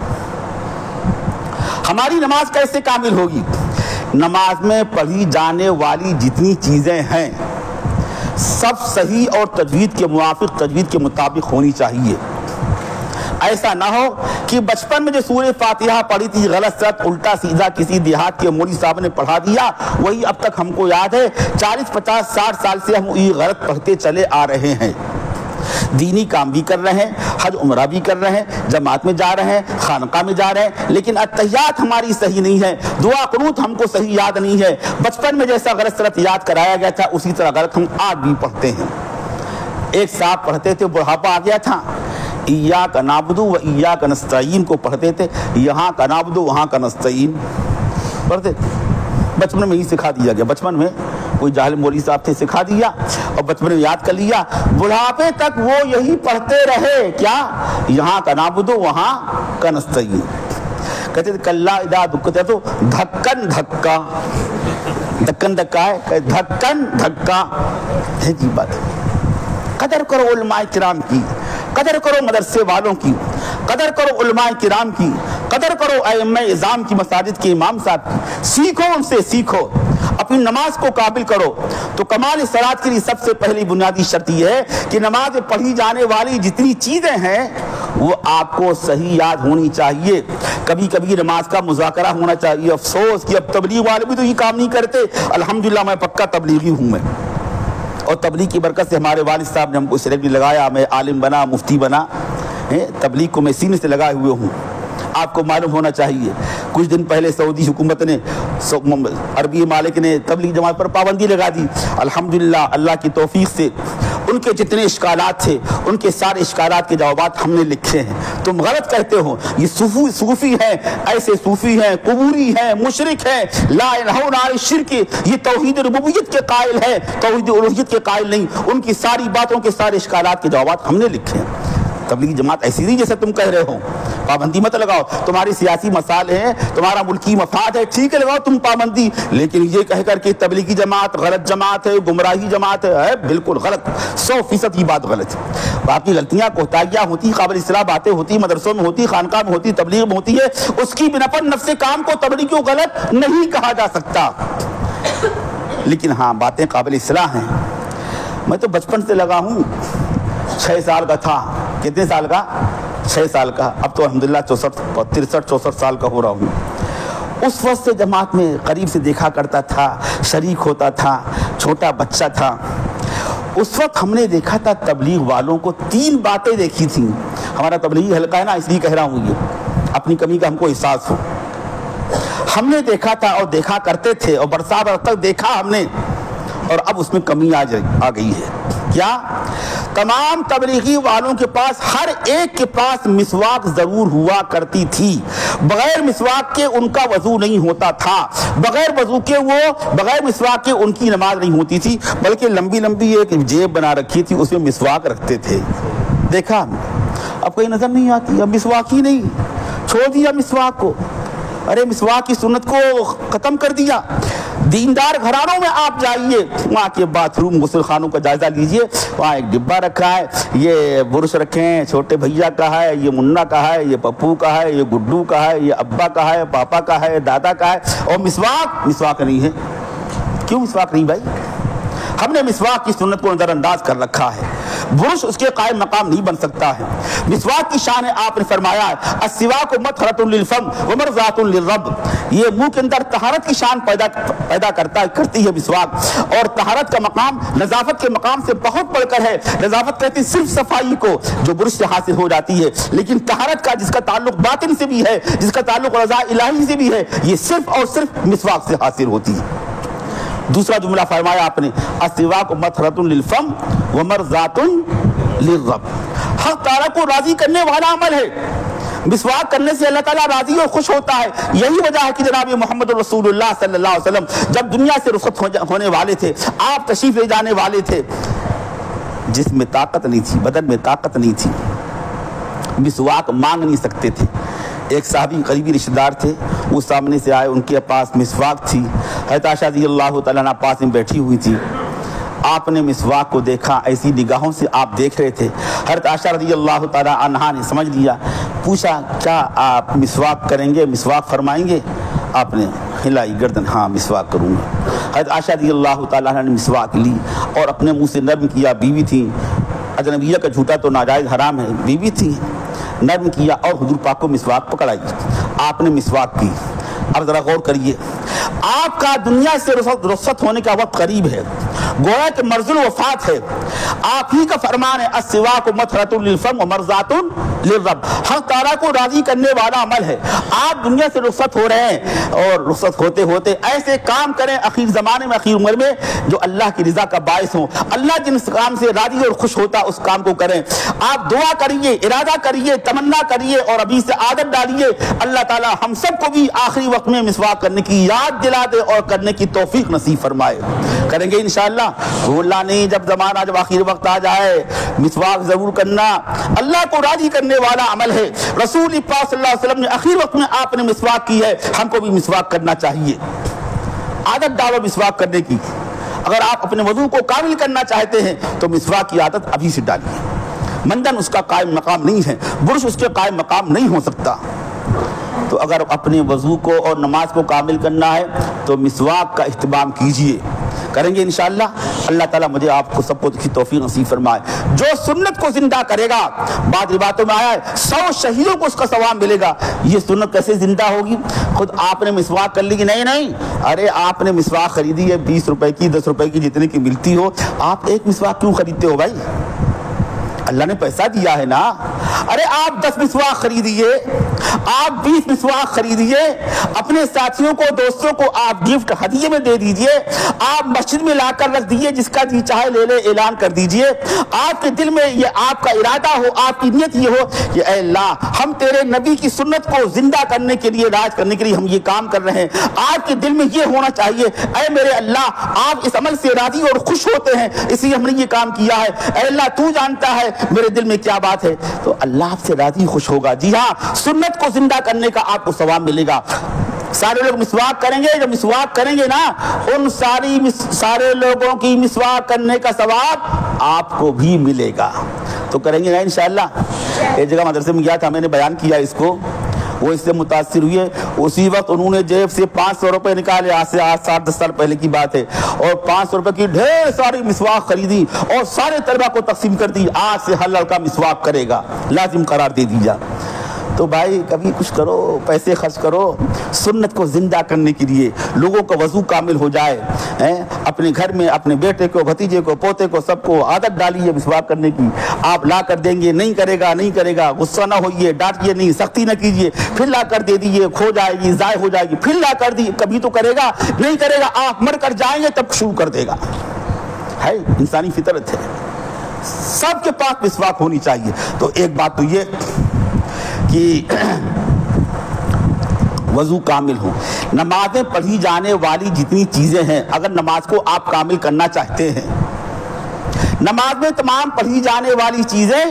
ہماری نماز کیسے کامل ہوگی؟ نماز میں پڑھی جانے والی جتنی چیزیں ہیں سب صحیح اور تجوید کے موافق، تجوید کے مطابق ہونی چاہیے۔ ایسا نہ ہو کہ بچپن میں جو سورہ فاتحہ پڑھی تھی غلط سلط الٹا سیدھا کسی دیہات کے مولوی صاحب نے پڑھا دیا، وہی اب تک ہم کو یاد ہے۔ 40 50 60 سال سے ہم یہ غلط پڑھتے چلے آ رہے ہیں۔ دینی کام بھی کر رہے ہیں، حج عمرہ بھی کر رہے ہیں، جماعت میں جا رہے ہیں، خانقاہ میں جا رہے ہیں، لیکن اتحیات ہماری صحیح نہیں ہے، دعا قنوت ہم کو صحیح یاد نہیں ہے، بچپن میں جیسا غلط سلط یاد کرایا گیا تھا اسی طرح غلط ہم آج بھی پڑھتے ہیں۔ ایک صاحب پڑھتے تھے، بڑھاپا آ گیا تھا، ایاک نعبد و ایاک نستعین کو پڑھتے تھے، یہاں کا نعبد وہاں کا نستعین پڑھتے تھے۔ بچپن میں ہی سکھا دیا گیا، بچپن میں کوئی جاہل مولوی صاحب تھے، سکھا دیا اور بچپن میں یاد کر لیا، بڑھاپے تک وہ یہی پڑھتے رہے، کیا؟ یہاں کا نعبد وہاں کا نستعین۔ کہتے تھے کلا اذا دکتا تو دھکن دھکا، دھکن دھکا ہے، دھکن دھکا ہے جی بات۔ قدر کرو علماء کرام کی، قدر کرو مدرسے والوں کی، قدر کرو علماء کرام کی، قدر کرو ائمہ اعظام کی، مساجد کے امام صاحب کی، سیکھو ان سے، سیکھو، اپنی نماز کو قابل کرو۔ تو کمال صلاۃ کے لیے سب سے پہلی بنیادی شرط یہ ہے کہ نماز پڑھی جانے والی جتنی چیزیں ہیں وہ آپ کو صحیح یاد ہونی چاہیے۔ کبھی کبھی نماز کا مذاکرہ ہونا چاہیے۔ افسوس کہ اب تبلیغ والے بھی تو یہ کام نہیں کرتے۔ الحمدللہ میں پکا تبلیغی ہوں میں، اور تبلیغ کی برکت سے ہمارے والد صاحب نے ہم کو سلیکٹ لگایا، میں عالم بنا، مفتی بنا، تبلیغ کو میں سینے سے لگائے ہوئے ہوں۔ آپ کو معلوم ہونا چاہیے کچھ دن پہلے سعودی حکومت نے، عربی مالک نے تبلیغ جماعت پر پابندی لگا دی۔ الحمدللہ اللہ کی توفیق سے ان کے جتنے اشکالات تھے ان کے سارے اشکالات کے جوابات ہم نے لکھے ہیں۔ تم غلط کہتے ہو، یہ صوفی ہیں، ایسے صوفی ہیں، قبوری ہیں، مشرک ہیں، لا ينہون عن الشرک، یہ توحید ربوبیت کے قائل ہیں، توحید الوہیت کے قائل نہیں۔ ان کی ساری باتوں کے سارے اشکالات کے جوابات ہم نے لکھے ہیں۔ تبلیغ جماعت ایسی نہیں جیسے تم کہہ رہے ہو، پابندی مت لگاؤ، تمہاری سیاسی مسائل ہیں، تمہارا ملکی مفاد ہے، ٹھیک ہے لگاؤ تم پابندی، لیکن یہ کہہ کر کے تبلیغی جماعت غلط جماعت ہے، گمراہی جماعت ہے، بالکل غلط، 100% یہ بات غلط ہے۔ باقی غلطیاں کوتاہیاں ہوتی، قابل اصلاح باتیں ہوتی، مدرسوں میں ہوتی، خانقاہ میں ہوتی، تبلیغ میں ہوتی ہے، اس کی بنا پر نفس کام کو تبلیغ کو غلط نہیں کہا جا سکتا، لیکن ہاں باتیں قابل اصلاح ہیں۔ میں تو بچپن سے لگا ہوں، 6 سال کا تھا، کتنے سال کا؟ 6 سال کا، اب تو الحمدللہ 63-64 سال کا ہو رہا ہوں۔ اس وقت سے جماعت میں قریب سے دیکھا کرتا تھا، شریک ہوتا تھا، چھوٹا بچہ تھا۔ اس وقت ہم نے دیکھا تھا تبلیغ والوں کو 3 باتیں دیکھی تھیں۔ ہمارا تبلیغی حلقہ ہے نا، اس لیے کہہ رہا ہوں، یہ اپنی کمی کا ہم کو احساس ہو۔ ہم نے دیکھا تھا اور دیکھا کرتے تھے، اور برسات تک دیکھا ہم نے، اور اب اس میں کمی آ گئی ہے۔ کیا؟ تمام تبلیغی والوں کے پاس، ہر ایک کے پاس مسواک ضرور ہوا کرتی تھی، بغیر مسواک کے ان کا وضو نہیں ہوتا تھا، بغیر وضو کے بغیر مسواک کے ان کی نماز نہیں ہوتی تھی، بلکہ لمبی لمبی ایک جیب بنا رکھی تھی، اس میں مسواک رکھتے تھے۔ دیکھا اب کوئی نظر نہیں آتی، اب مسواک ہی نہیں، چھوڑ دیا مسواک کو، ارے مسواک کی سنت کو ختم کر دیا۔ دیندار گھرانوں میں آپ جائیے، وہاں کے باتھ روم غسل خانوں کا جائزہ لیجئے، وہاں ایک ڈبہ رکھا ہے، یہ برش رکھے ہیں، چھوٹے بھیا کا ہے، یہ منا کا ہے، یہ پپو کا ہے، یہ گڈو کا ہے، یہ ابا کا ہے، پاپا کا ہے، دادا کا ہے، اور مسواک نہیں ہے۔ کیوں مسواک نہیں بھائی؟ ہم نے مسواک کی سنت کو نظر انداز کر رکھا ہے، برش اس کے قائم مقام نہیں بن سکتا ہے۔ مسواک کی شان آپ نے فرمایا ہے السواک مطہرۃ للفم ومرضاۃ للرب، یہ منہ کے اندر طہارت کی شان پیدا کرتی ہے مسواک، اور طہارت کا مقام نظافت کے مقام سے بہت بڑھ کر ہے۔ نظافت کہتی صرف صفائی کو جو برش سے حاصل ہو جاتی ہے، لیکن طہارت کا جس کا تعلق باطن سے بھی ہے، جس کا تعلق رضا الہی سے بھی ہے، یہ صرف اور صرف مسواک سے حاصل ہوتی ہے۔ دوسرا جملہ فرمایا آپ نے السواک مطہرۃ للفم ومرضاۃ للرب، حق تعالیٰ کو راضی کرنے والا عمل ہے۔ مسواک کرنے سے اللہ تعالیٰ راضی اور خوش ہوتا ہے۔ یہی وجہ ہے کہ جناب محمد رسول اللہ صلی اللہ علیہ وسلم جب دنیا سے رخصت ہونے والے تھے، آپ تشریف لے جانے والے تھے، جسم میں طاقت نہیں تھی، بدن میں طاقت نہیں تھی، مسواک مانگ نہیں سکتے تھے۔ ایک صحابی قریبی رشتہ دار تھے، وہ سامنے سے آئے، ان کے پاس مسواک تھی، حضرت عائشہ رضی اللہ تعالیٰ عنہ پاس میں بیٹھی ہوئی تھی۔ آپ نے مسواک کو دیکھا، ایسی نگاہوں سے آپ دیکھ رہے تھے، حضرت عائشہ رضی اللہ تعالیٰ عنہ نے سمجھ لیا، پوچھا کیا آپ مسواک کریں گے، مسواک فرمائیں گے؟ آپ نے ہلائی گردن، ہاں مسواک کروں گا۔ حضرت عائشہ رضی اللہ تعالیٰ عنہ نے مسواک لی اور اپنے منہ سے نرم کیا، بیوی تھی، اجنبیہ کا جھوٹا تو ناجائز حرام ہے، بیوی تھی، نرم کیا اور حضور پاک کو مسواک پکڑائی، آپ نے مسواک کی۔ اب ذرا غور کریے، آپ کا دنیا سے رخصت ہونے کا وقت قریب ہے، گویا کہ مرض الوفات ہے. آپ ہی کا فرمان ہے السواک مطہرۃ للفم ومرضات للرب. حق تعالیٰ کو راضی کرنے والا عمل ہے. آپ دنیا سے رخصت ہو رہے ہیں اور رخصت ہوتے ہوتے ایسے کام کریں اخیر زمانے میں, اخیر عمر میں, جو اللہ کی رضا کا باعث ہوں. اللہ جن کام سے راضی اور خوش ہوتا اس کام کو کریں. آپ دعا کریے, ارادہ کریے, تمنا کریے اور ابھی سے عادت ڈالیے. اللہ تعالیٰ ہم سب کو بھی آخری وقت میں مسواک کرنے کی یاد دلا دے اور کرنے کی توفیق نصیب فرمائے. کریں گے انشاءاللہ, بھولنا نہیں. جب زمانہ, جب آخر وقت آ جائے, مسواک ضرور کرنا. اللہ کو راضی کرنے والا عمل ہے. رسول پاک صلی اللہ علیہ وسلم نے آخر وقت میں آپ نے مسواک کی ہے, ہم کو بھی مسواک کرنا چاہیے. عادت ڈالو مسواک کرنے کی. اگر آپ اپنے وضو کو کامل کرنا چاہتے ہیں تو مسواک کی عادت ابھی سے ڈالیے. منجن اس کا قائم مقام نہیں ہے, برش اس کے قائم مقام نہیں ہو سکتا. تو اگر اپنے وضو کو اور نماز کو کامل کرنا ہے تو مسواک کا اہتمام کیجئے. کریں گے انشاءاللہ. اللہ تعالیٰ مجھے آپ کو سب کو کی توفیق نصیب فرمائے. جو سنت کو زندہ کرے گا, بعض روایتوں میں آیا ہے 100 شہیدوں کو اس کا ثواب ملے گا. یہ سنت کیسے زندہ ہوگی؟ خود آپ نے مسواک کر لی کہ نہیں, ارے آپ نے مسواک خریدی ہے 20 روپے کی, 10 روپے کی, جتنے کی ملتی ہو. آپ ایک مسواک کیوں خریدتے ہو بھائی؟ اللہ نے پیسہ دیا ہے نا. ارے آپ 10 مسواک خریدیے, آپ 20 مسواک خریدیے, اپنے ساتھیوں کو, دوستوں کو آپ گفٹ ہدیے میں دے دیجئے. آپ مسجد میں لا کر رکھ دیجئے, جس کا جی چاہے لے لے, اعلان کر دیجئے. آپ کے دل میں یہ آپ کا ارادہ ہو, آپ کی نیت یہ ہو کہ اے اللہ ہم تیرے نبی کی سنت کو زندہ کرنے کے لیے, راج کرنے کے لیے ہم یہ کام کر رہے ہیں. آپ کے دل میں یہ ہونا چاہیے اے میرے اللہ آپ اس عمل سے راضی اور خوش ہوتے ہیں, اس لیے ہم نے یہ کام کیا ہے. اے اللہ تو جانتا ہے میرے دل میں کیا بات ہے. تو اللہ آپ سے راضی خوش ہوگا. جی ہاں, سنت کو زندہ کرنے کا آپ کو ثواب ملے گا. سارے لوگ مسواک کریں گے, جب مسواک کریں گے نا, ان سارے لوگوں کی مسواک کرنے کا ثواب آپ کو بھی ملے گا. تو کریں گے نا انشاءاللہ. ایک جگہ مدرسے میں گیا تھا, میں نے بیان کیا اس کو, وہ اس سے متاثر ہوئے. اسی وقت انہوں نے جیب سے 500 روپے نکالے, آج سے 7-10 سال پہلے کی بات ہے, اور 500 روپے کی ڈھیر ساری مسواک خریدی اور سارے طلبہ کو تقسیم کر دی. آج سے ہر لڑکا مسواک کرے گا, لازم قرار دے دیا. تو بھائی کبھی کچھ کرو, پیسے خرچ کرو سنت کو زندہ کرنے کے لیے, لوگوں کا وضو کامل ہو جائے. اپنے گھر میں اپنے بیٹے کو, بھتیجے کو, پوتے کو, سب کو عادت ڈالیے مسواک کرنے کی. آپ لا کر دیں گے, نہیں کرے گا, غصہ نہ ہوئیے, ڈانٹیے نہیں, سختی نہ کیجیے. پھر لا کر دے دیجیے, کھو جائے گی, ضائع ہو جائے گی. پھر لا کر دی, کبھی تو کرے گا, نہیں کرے گا, آپ مر کر جائیں گے تب شروع کر دے گا. ہے انسانی فطرت ہے, سب کے پاس مسواک ہونی چاہیے. تو ایک بات تو یہ کہ وضو کامل ہو. نمازیں پڑھی جانے والی جتنی چیزیں ہیں, اگر نماز کو آپ کامل کرنا چاہتے ہیں, نماز میں تمام پڑھی جانے والی چیزیں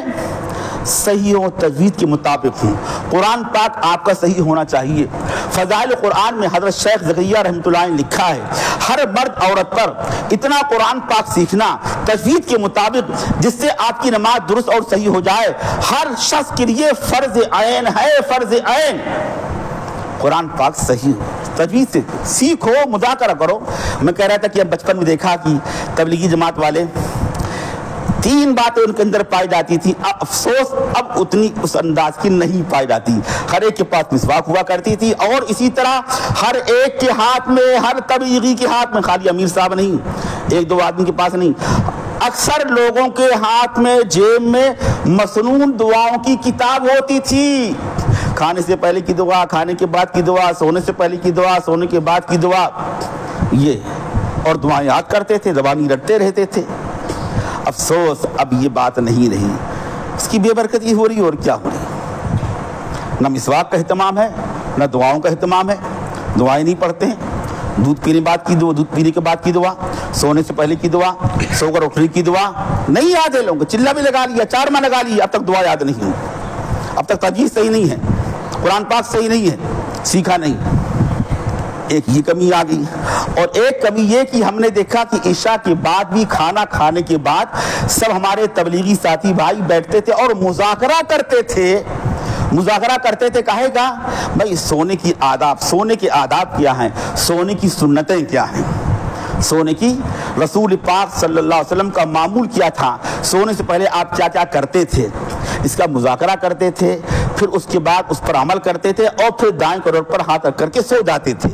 صحیح و تجوید کے مطابق ہوں. قرآن پاک آپ کا صحیح ہونا چاہیے. فضائل قرآن میں حضرت شیخ زکریا رحمۃ اللہ نے لکھا ہے, ہر مرد عورت پر اتنا قرآن پاک سیکھنا تجوید کے مطابق جس سے آپ کی نماز درست اور صحیح ہو جائے, ہر شخص کے لیے فرض عین ہے. فرض عین قرآن پاک صحیح ہو, تجوید سے سیکھو, مذاکرہ کرو. میں کہہ رہا تھا کہ اب بچپن میں دیکھا کہ تبلیغی جماعت والے 3 باتیں ان کے اندر پائی جاتی تھی, افسوس اب اتنی اس انداز کی نہیں پائی جاتی. ہر ایک کے پاس مسواک ہوا کرتی تھی, اور اسی طرح ہر ایک کے ہاتھ میں, ہر تبلیغی کے ہاتھ میں, خالی امیر صاحب نہیں, 1-2 آدمی کے پاس نہیں, اکثر لوگوں کے ہاتھ میں, جیب میں مسنون دعاؤں کی کتاب ہوتی تھی. کھانے سے پہلے کی دعا, کھانے کے بعد کی دعا, سونے سے پہلے کی دعا, سونے کے بعد کی دعا, یہ اور دعائیں یاد کرتے تھے, زبانی رٹتے رہتے تھے. افسوس اب یہ بات نہیں رہی. اس کی بے برکتی ہو رہی اور کیا ہو رہی. نہ مسواک کا اہتمام ہے, نہ دعاؤں کا اہتمام ہے. دعائیں نہیں پڑھتے ہیں. دودھ پینے کے بعد کی دعا, سونے سے پہلے کی دعا, سو کر اٹھنے کی دعا نہیں یاد ہے لوگوں کو. چلا بھی لگا لیا, 4 ماہ لگا لیا, اب تک دعا یاد نہیں ہوئی. اب تک تجوید صحیح نہیں ہے, قرآن پاک صحیح نہیں ہے, سیکھا نہیں. ایک یہ کمی آ گئی. اور ایک کمی یہ کہ ہم نے دیکھا کہ عشاء کے بعد بھی, کھانا کھانے کے بعد سب ہمارے تبلیغی ساتھی بھائی بیٹھتے تھے اور مذاکرہ کرتے تھے. کہے گا بھائی سونے کی آداب, سونے کے آداب کیا ہیں, سونے کی سنتیں کیا ہیں, سونے کی رسول پاک صلی اللہ علیہ وسلم کا معمول کیا تھا, سونے سے پہلے آپ کیا کیا کرتے تھے, اس کا مذاکرہ کرتے تھے. پھر اس کے بعد اس پر عمل کرتے تھے, اور پھر دائیں کروڑ پر ہاتھ رکھ کر کے سو جاتے تھے.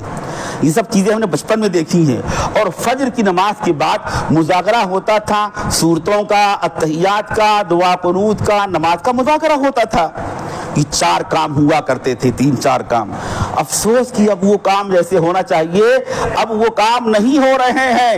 یہ سب چیزیں ہم نے بچپن میں دیکھی ہیں. اور فجر کی نماز کے بعد مذاکرہ ہوتا تھا، سورتوں کا، اتحیات کا، دعا قنوت کا، نماز کا مذاکرہ ہوتا تھا. یہ 4 کام ہوا کرتے تھے، 3-4 کام. افسوس کہ اب وہ کام جیسے ہونا چاہیے اب وہ کام نہیں ہو رہے ہیں.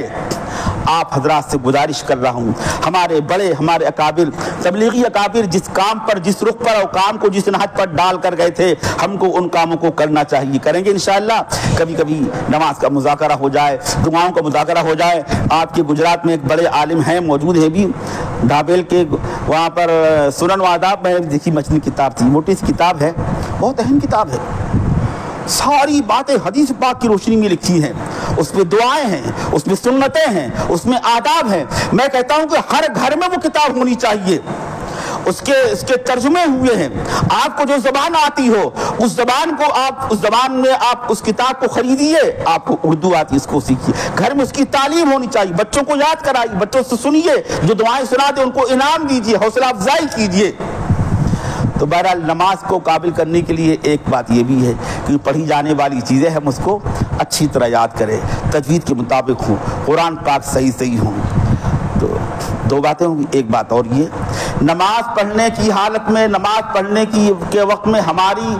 آپ حضرات سے گزارش کر رہا ہوں، ہمارے بڑے، ہمارے اکابر، تبلیغی اکابر جس کام پر، جس رخ پر اور کام کو جس نہج پر ڈال کر گئے تھے، ہم کو ان کاموں کو کرنا چاہیے. کریں گے انشاءاللہ. کبھی کبھی نماز کا مذاکرہ ہو جائے، دعاؤں کا مذاکرہ ہو جائے. آپ کے گجرات میں ایک بڑے عالم ہیں، موجود ہیں بھی، ڈھابیل کے وہاں پر سنن و آداب میں دیکھی مچھلی کتاب تھی، موٹی سی کتاب ہے، بہت اہم کتاب ہے. ساری باتیں حدیث پاک کی روشنی میں لکھی ہیں. اس میں دعائیں ہیں، اس میں سنتیں ہیں، اس میں آداب ہیں. میں کہتا ہوں کہ ہر گھر میں وہ کتاب ہونی چاہیے. اس کے ترجمے ہوئے ہیں. آپ کو جو زبان آتی ہو اس زبان کو آپ، اس زبان میں آپ اس کتاب کو خریدیے. آپ کو اردو آتی اس کو سیکھیے. گھر میں اس کی تعلیم ہونی چاہیے. بچوں کو یاد کرائیے، بچوں سے سنیے، جو دعائیں سنا دے ان کو انعام دیجیے، حوصلہ افزائی کیجیے. تو بہرحال نماز کو قابل کرنے کے لیے ایک بات یہ بھی ہے کہ پڑھی جانے والی چیزیں ہم اس کو اچھی طرح یاد کریں، تجوید کے مطابق ہوں، قرآن پاک صحیح ہوں. تو 2 باتیں ہوں گی. ایک بات اور یہ، نماز پڑھنے کی حالت میں، نماز پڑھنے کے وقت میں ہماری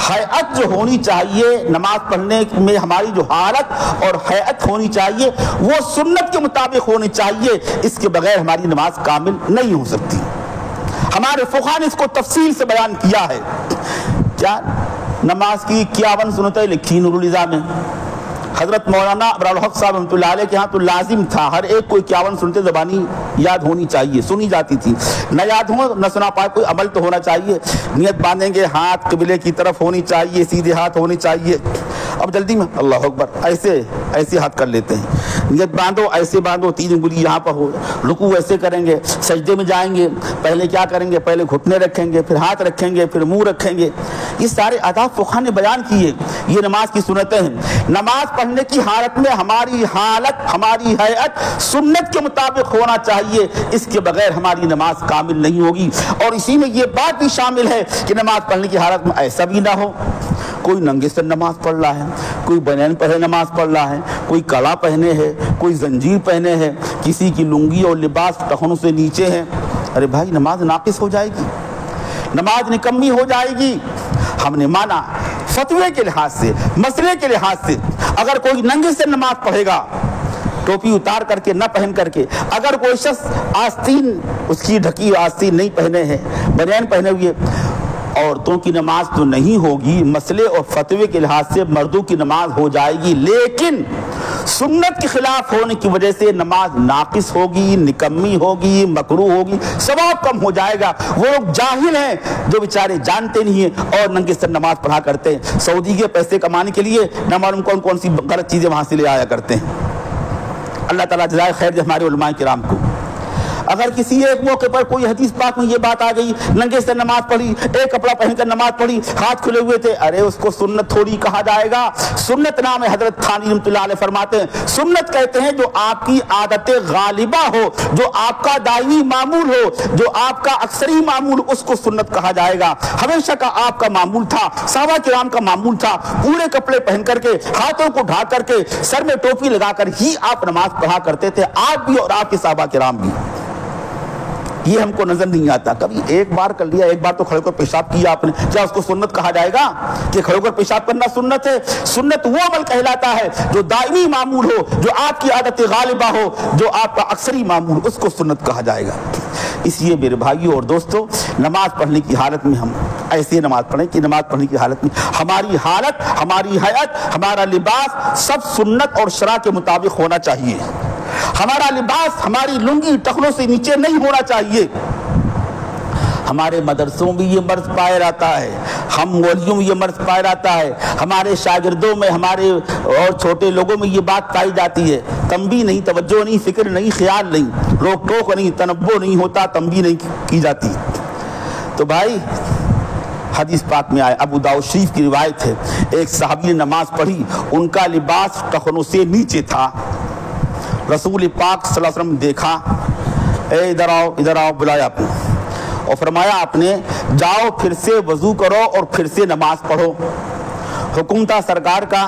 ہیئت جو ہونی چاہیے، نماز پڑھنے میں ہماری جو حالت اور ہیئت ہونی چاہیے وہ سنت کے مطابق ہونی چاہیے. اس کے بغیر ہماری نماز کامل نہیں ہو سکتی. ہمارے فقہا نے اس کو تفصیل سے بیان کیا ہے. کیا نماز کی 51 سنتیں لکھی نور الازا میں. حضرت مولانا ابرالحق صاحب رحمۃ اللہ علیہ کے ہاں تو لازم تھا ہر ایک کو 51 سنتیں زبانی یاد ہونی چاہیے، سنی جاتی تھی. نہ یاد ہو نہ سنا پائے، کوئی عمل تو ہونا چاہیے. نیت باندھیں گے، ہاتھ قبلے کی طرف ہونی چاہیے، سیدھے ہاتھ ہونے چاہیے. اب جلدی میں اللہ اکبر ایسے ہاتھ کر لیتے ہیں. نیت باندھو، ایسے باندھو، 3 انگلی یہاں پر ہو. رکوع ایسے کریں گے، سجدے میں جائیں گے، پہلے کیا کریں گے؟ پہلے گھٹنے رکھیں گے، پھر ہاتھ رکھیں گے، پھر منہ رکھیں گے. یہ سارے آداب فقہا نے بیان کیے. یہ نماز کی سنتیں ہیں. نماز پڑھنے کی حالت میں ہماری حالت، ہماری ہیئت سنت کے مطابق ہونا چاہیے. اس کے بغیر ہماری نماز کامل نہیں ہوگی. اور اسی میں یہ بات بھی شامل ہے کہ نماز پڑھنے کی حالت میں ایسا بھی نہ ہو کوئی ننگے سر نماز پڑھ رہا ہے، کوئی بنین پہنے نماز پڑھ رہا ہے، کوئی کڑا پہنے ہے، کوئی زنجیر پہنے ہے، کسی کی لنگی اور لباس ٹخنوں سے نیچے ہے. ارے بھائی نماز ناقص ہو جائے گی، نماز نکمی ہو جائے گی. ہم نے مانا فتوے کے لحاظ سے، مسئلے کے لحاظ سے، اگر کوئی ننگے سے نماز پڑھے گا، ٹوپی اتار کر کے نہ پہن کر کے، اگر کوئی شخص آستین، اس کی ڈھکی آستین نہیں پہنے ہیں، بنیان پہنے ہوئے، عورتوں کی نماز تو نہیں ہوگی. مسئلے اور فتوے کے لحاظ سے مردوں کی نماز ہو جائے گی، لیکن سنت کے خلاف ہونے کی وجہ سے نماز ناقص ہوگی، نکمی ہوگی، مکروہ ہوگی، ثواب کم ہو جائے گا. وہ لوگ جاہل ہیں جو بیچارے جانتے نہیں ہیں اور ننگے سر نماز پڑھا کرتے ہیں. سعودی کے پیسے کمانے کے لیے نہ معلوم کون کون سی غلط چیزیں وہاں سے لے آیا کرتے ہیں. اللہ تعالیٰ جزائے خیر دے ہمارے علماء کرام کو. اگر کسی ایک موقع پر کوئی حدیث پاک میں یہ بات آ گئی، ننگے سے نماز پڑھی، ایک کپڑا پہن کر نماز پڑھی، ہاتھ کھلے ہوئے تھے، ارے اس کو سنت تھوڑی کہا جائے گا. سنت نام ہے. حضرت تھانی رحمۃ اللہ علیہ فرماتے ہیں سنت کہتے ہیں جو آپ کی عادت غالبہ ہو، جو آپ کا دائمی معمول ہو، جو آپ کا اکثری معمول، اس کو سنت کہا جائے گا. ہمیشہ کا آپ کا معمول تھا، صحابہ کرام کا معمول تھا، پورے کپڑے پہن کر کے، ہاتھوں کو ڈھانپ کر کے، سر میں ٹوپی لگا کر ہی آپ نماز پڑھا کرتے تھے، آپ بھی اور آپ کے صحابہ کرام بھی. یہ ہم کو نظر نہیں آتا. کبھی ایک بار کر لیا، ایک بار تو کھڑے ہو کر پیشاب کیا آپ نے، کیا اس کو سنت کہا جائے گا کہ کھڑے ہو کر پیشاب کرنا سنت ہے؟ سنت وہ عمل کہلاتا ہے جو دائمی معمول ہو، جو آپ کی عادت غالبہ ہو، جو آپ کا اکثری معمول، اس کو سنت کہا جائے گا. اس لیے میرے بھائیوں اور دوستوں، نماز پڑھنے کی حالت میں ہم ایسی نماز پڑھیں کہ نماز پڑھنے کی حالت میں ہماری حالت، ہماری حیات، ہمارا لباس سب سنت اور شرع کے مطابق ہونا چاہیے. ہمارا لباس، ہماری لنگی ٹخنوں سے نیچے نہیں ہونا چاہیے. ہمارے مدرسوں میں یہ مرض پایا جاتا ہے، ہم مولیوں میں یہ مرض پایا جاتا ہے، ہمارے شاگردوں میں، ہمارے اور چھوٹے لوگوں میں یہ بات پائی جاتی ہے. تنبیہ نہیں، توجہ نہیں، فکر نہیں، خیال نہیں، روک ٹوک نہیں، تنبہ نہیں ہوتا، تنبیہ نہیں کی جاتی. تو بھائی حدیث پاک میں آئے، ابو داؤد شریف کی روایت ہے، ایک صحابی نے نماز پڑھی، ان کا لباس ٹخنوں سے نیچے تھا. رسول پاک صلی اللہ علیہ وسلم نے دیکھا، اے ادھر آؤ، ادھر آؤ، بلایا آپ نے اور فرمایا آپ نے جاؤ پھر سے وضو کرو اور پھر سے نماز پڑھو. حکم تھا سرکار کا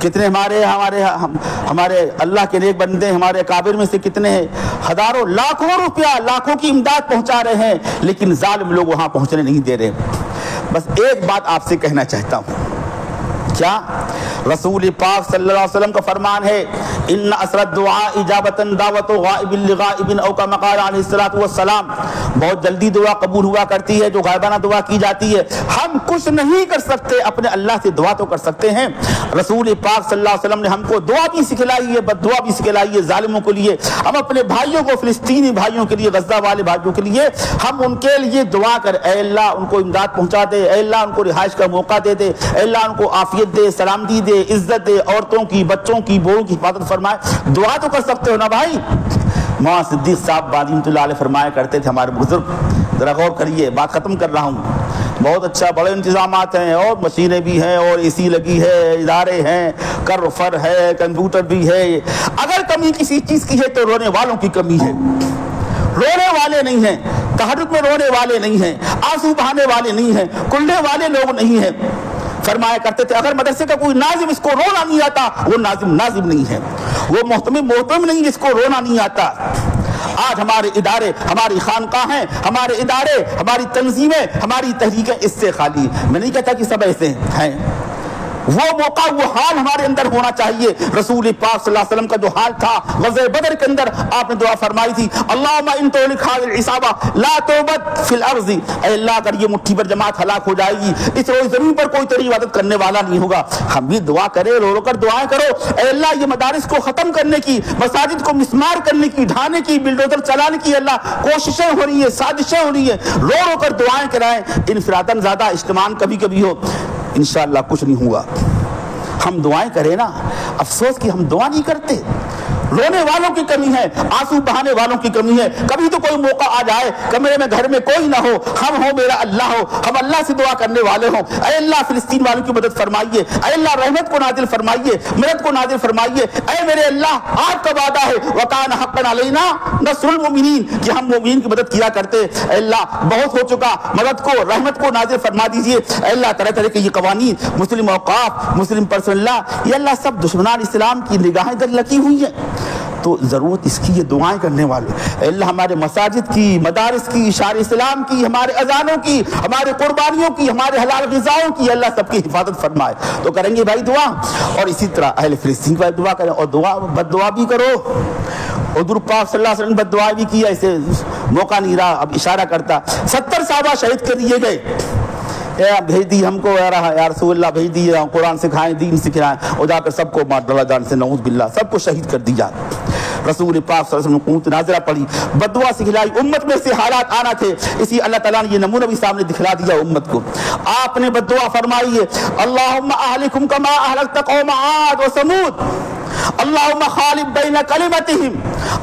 کتنے ہمارے اللہ کے نیک بندے ہمارے اکابر میں سے کتنے ہیں ہزاروں لاکھوں روپیہ لاکھوں کی امداد پہنچا رہے ہیں، لیکن ظالم لوگ وہاں پہنچنے نہیں دے رہے۔ بس ایک بات آپ سے کہنا چاہتا ہوں، کیا رسول پاک صلی اللہ علیہ وسلم کا فرمان ہے ان اسرد دعاء اجابتاً دعوت غائب لغائب او کما قال علیہ الصلوۃ والسلام، بہت جلدی دعا قبول ہوا کرتی ہے جو غائبانہ دعا کی جاتی ہے۔ ہم کچھ نہیں کر سکتے، اپنے اللہ سے دعا تو کر سکتے ہیں۔ رسول پاک صلی اللہ علیہ وسلم نے ہم کو دعا بھی سکھلائی ہے، بد دعا بھی سکھلائی ہے ظالموں کے لیے۔ ہم اپنے بھائیوں کو، فلسطینی بھائیوں کے لیے، غزہ والے بھائیوں کے لیے ہم ان کے لیے دعا کر، اے اللہ ان کو امداد پہنچا دے، اے اللہ ان کو رہائش کا موقع دے دے، اے اللہ ان کو عافیت دے، سلامتی دے، عزت دے، عورتوں کی، بچوں کی، بوڑھوں کی حفاظت فرمائے۔ دعا تو کر سکتے ہو نا بھائی۔ مولانا صدیق صاحب رحمۃ اللہ علیہ فرمایا کرتے تھے، ہمارے بزرگ، ذرا غور کریے، بات ختم کر رہا ہوں، بہت اچھا، بڑے انتظامات ہیں اور مشینیں بھی ہیں اور اے سی لگی ہے، ادارے ہیں، کر فر ہے، کمپیوٹر بھی ہے، اگر کمی کسی چیز کی ہے تو رونے والوں کی کمی ہے۔ رونے والے نہیں ہیں، تہجد میں رونے والے نہیں ہیں، آنسو بہانے والے نہیں ہیں، کلنے والے لوگ نہیں ہیں۔ فرمایا کرتے تھے اگر مدرسے کا کوئی ناظم اس کو رونا نہیں آتا وہ ناظم نہیں ہے، وہ محتمم نہیں جس کو رونا نہیں آتا۔ آج ہمارے ادارے، ہماری خانقاہیں، ہمارے ادارے، ہماری تنظیمیں، ہماری تحریکیں اس سے خالی، میں نہیں کہتا کہ سب ایسے ہیں، وہ موقع، وہ حال ہمارے اندر ہونا چاہیے۔ رسول پاک صلی اللہ علیہ وسلم کا جو حال تھا غزوہ بدر کے اندر، آپ نے دعا فرمائی تھی اللہم ان تہلک ھذہ العصابہ لا تعبد فی الارض، اے اللہ اگر یہ مٹھی بھر جماعت ہلاک ہو جائے گی، اس روز زمین پر کوئی تیری عبادت کرنے والا نہیں ہوگا۔ ہم بھی دعا کریں، رو رو کر دعائیں کرو، اے اللہ یہ مدارس کو ختم کرنے کی، مساجد کو مسمار کرنے کی، ڈھانے کی، بلڈوزر چلانے کی اللہ کوششیں ہو رہی ہیں، سازشیں ہو رہی ہیں، رو رو کر دعائیں کرائیں۔ انفراداً زیادہ، اجتماعاً کبھی کبھی ہو، انشاءاللہ کچھ نہیں ہوا۔ ہم دعائیں کریں نا، افسوس کہ ہم دعا نہیں کرتے۔ رونے والوں کی کمی ہے، آنسو بہانے والوں کی کمی ہے۔ کبھی تو کوئی موقع آ جائے کمرے میں، گھر میں کوئی نہ ہو، ہم ہو، میرا اللہ ہو، ہم اللہ سے دعا کرنے والے ہوں، اے اللہ فلسطین والوں کی مدد فرمائیے، اے اللہ رحمت کو نازل فرمائیے، مدد کو نازل فرمائیے، اے میرے اللہ آپ کا وعدہ ہے وَكَانَ حَقًّا عَلَيْنَا نَصْرُ الْمُؤْمِنِينَ کہ ہم مومنین کی مدد کیا کرتے۔ اے اللہ بہت ہو چکا، مدد کو، رحمت کو نازل فرما دیجیے۔ اے اللہ طرح طرح کے یہ قوانین، مسلم اوقاف، مسلم پرسنل لا، یہ اللہ سب دشمنان اسلام کی نگاہیں در لگی ہوئی ہیں، تو ضرورت اس کی یہ دعائیں کرنے والے۔ اے اللہ ہمارے مساجد کی، مدارس کی، شہر اسلام کی، ہمارے اذانوں کی، ہمارے قربانیوں کی، ہمارے حلال غذاؤں کی اللہ سب کی حفاظت فرمائے۔ تو کریں گے بھائی دعا، اور اسی طرح اہل فلسطین کی دعا کریں، اور دعا بد دعا بھی کرو۔ حضور پاک صلی اللہ علیہ وسلم بد دعا بھی کیا، اسے موقع نہیں رہا، اب اشارہ کرتا۔ 70 صحابہ شہید کر دیے گئے، بھیج دی ہم کو یا رسول اللہ، بھیج دی قرآن سکھائیں، دین سکھائیں، اور جا کر سب کو مار ڈالا جان سے، نعوذ باللہ، سب کو شہید کر دیا۔ رسول پاک صلی اللہ علیہ وسلم نے قنوت نازلہ پڑھی، بددعا سکھلائی، امت میں سے حالات آنا تھے، اسی اللہ تعالیٰ نے یہ نمونہ بھی سامنے دکھلا دیا امت کو۔ آپ نے بددعا فرمائی ہے اللہم اہلکہم کما اہلکت قوم عاد و ثمود، اللہم خالف بین کلمتہم،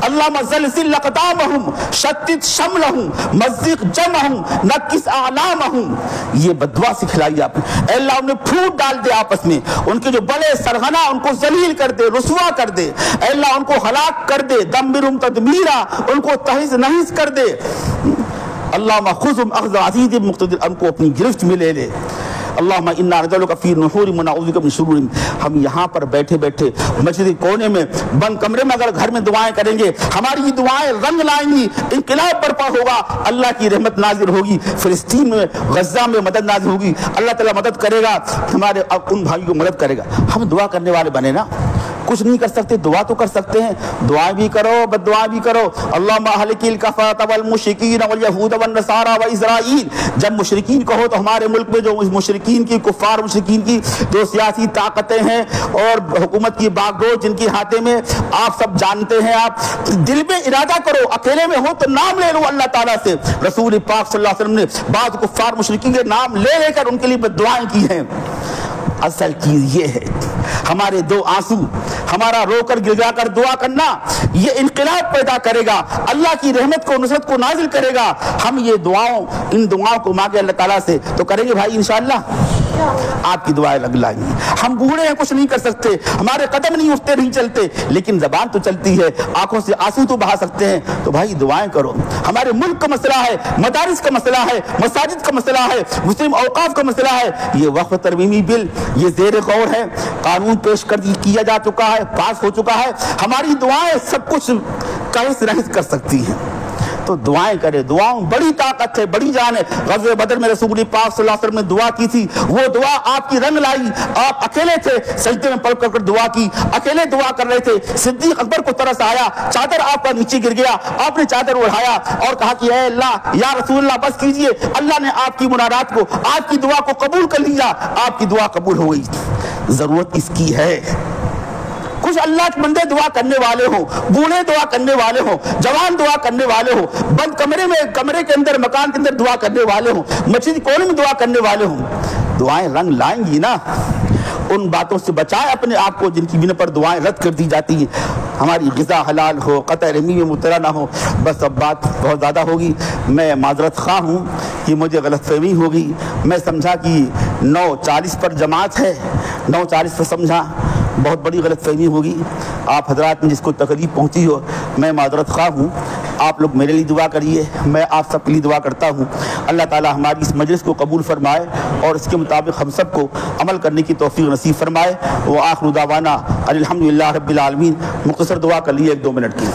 اللہم زلزل اقدامہم، شتت شملہم، مزق جمعہم، نکس اعلامہم۔ یہ بددعا سکھلائی آپ نے، اے اللہ انہیں پھوٹ ڈال دے آپس میں، ان کے جو بڑے سرغنہ ان کو ذلیل کر دے، رسوا کر دے، اے اللہ ان کو ہلاک کر دے، دمرہم تدمیرا، ان کو تہز نہز کر دے۔ اللہم خذہم اخذ عزیز مقتدر، ان کو اپنی گرفت میں لے لے۔ اللہم انا نجعلک فی نحورہم ونعوذ بک من شرورہم۔ ہم یہاں پر بیٹھے بیٹھے مسجد کونے میں بند کمرے میں اگر گھر میں دعائیں کریں گے، ہماری یہ دعائیں رنگ لائیں گی، انقلاب برپا ہوگا، اللہ کی رحمت نازل ہوگی، فلسطین میں، غزہ میں مدد نازل ہوگی، اللہ تعالیٰ مدد کرے گا، ہمارے ان بھائیوں کو مدد کرے گا۔ ہم دعا کرنے والے بنے نا، کچھ نہیں کر سکتے، دعا تو کر سکتے ہیں، دعائیں بھی کرو، بد دعائیں بھی کرو۔ اللہم اہلک الکفرۃ والمشرکین والیہود والنصارى واسرائیل۔ جب مشرکین کہو تو ہمارے ملک میں جو مشرکین کی، کفار مشرکین کی جو سیاسی طاقتیں ہیں اور حکومت کی باغ ڈور جن کے ہاتھے میں، آپ سب جانتے ہیں، آپ دل میں ارادہ کرو، اکیلے میں ہو تو نام لے لو اللہ تعالیٰ سے۔ رسول پاک صلی اللہ علیہ وسلم نے بعض کفار مشرکین کے نام لے لے کر ان کے لیے بد دعائیں کی ہیں۔ اصل چیز یہ ہے، ہمارے دو آنسو، ہمارا رو کر گرگا کر دعا کرنا، یہ انقلاب پیدا کرے گا، اللہ کی رحمت کو، نصرت کو نازل کرے گا۔ ہم یہ ان دعاؤں کو مانگے اللہ تعالیٰ سے تو کریں گے بھائی انشاءاللہ، آپ کی دعائیں لگ لائیں گی۔ ہم بوڑھے ہیں، کچھ نہیں کر سکتے، ہمارے قدم نہیں اٹھتے نہیں چلتے، لیکن زبان تو چلتی ہے، آنکھوں سے آنسو تو بہا سکتے ہیں، تو بھائی دعائیں کرو۔ ہمارے ملک کا مسئلہ ہے، مدارس کا مسئلہ ہے، مساجد کا مسئلہ ہے، مسلم اوقاف کا مسئلہ ہے، یہ وقف ترمیمی بل یہ زیر غور ہے، قانون پیش کیا جا چکا ہے، پاس ہو چکا ہے، ہماری دعائیں سب کچھ کہس نحس کر سکتی ہیں، تو دعائیں کرے، دعاؤں بڑی طاقت ہے، بڑی جان ہے۔ غزوہ بدر میں رسول پاک صلی اللہ علیہ وسلم نے دعا کی تھی، وہ دعا آپ کی رنگ لائی، آپ اکیلے تھے، سجدے میں پڑ کر دعا کی، اکیلے دعا کر رہے تھے، صدیق اکبر کو ترس آیا، چادر آپ کا نیچے گر گیا، آپ نے چادر اڑایا اور کہا کہ اے اللہ، یا رسول اللہ بس کیجئے، اللہ نے آپ کی مناجات کو، آپ کی دعا کو قبول کر لیا، آپ کی دعا قبول ہو گئی۔ ضرورت اس کی ہے، کچھ اللہ کے بندے دعا کرنے والے ہوں، بوڑھے دعا کرنے والے ہوں، جوان دعا کرنے والے ہوں، بند کمرے کے اندر، مکان کے اندر دعا کرنے والے ہوں، مسجد کونے میں دعا کرنے والے ہوں، دعائیں رنگ لائیں گی نا۔ ان باتوں سے بچائیں اپنے آپ کو جن کی بنا پر دعائیں رد کر دی جاتی ہیں، ہماری غذا حلال ہو، قطع رحمی میں مبتلا نہ ہو۔ بس اب بات بہت زیادہ ہوگی، میں معذرت خواہ ہوں کہ مجھے غلط فہمی ہوگی، میں سمجھا کہ 9:40 پر جماعت ہے، 9:40 پر سمجھا، بہت بڑی غلط فہمی ہوگی، آپ حضرات میں جس کو تکلیف پہنچی ہو، میں معذرت خواہ ہوں۔ آپ لوگ میرے لیے دعا کریے، میں آپ سب کے لیے دعا کرتا ہوں، اللہ تعالی ہماری اس مجلس کو قبول فرمائے اور اس کے مطابق ہم سب کو عمل کرنے کی توفیق نصیب فرمائے۔ وآخر دعوانا الحمدللہ رب العالمین۔ مختصر دعا کر لیے 1-2 منٹ کی۔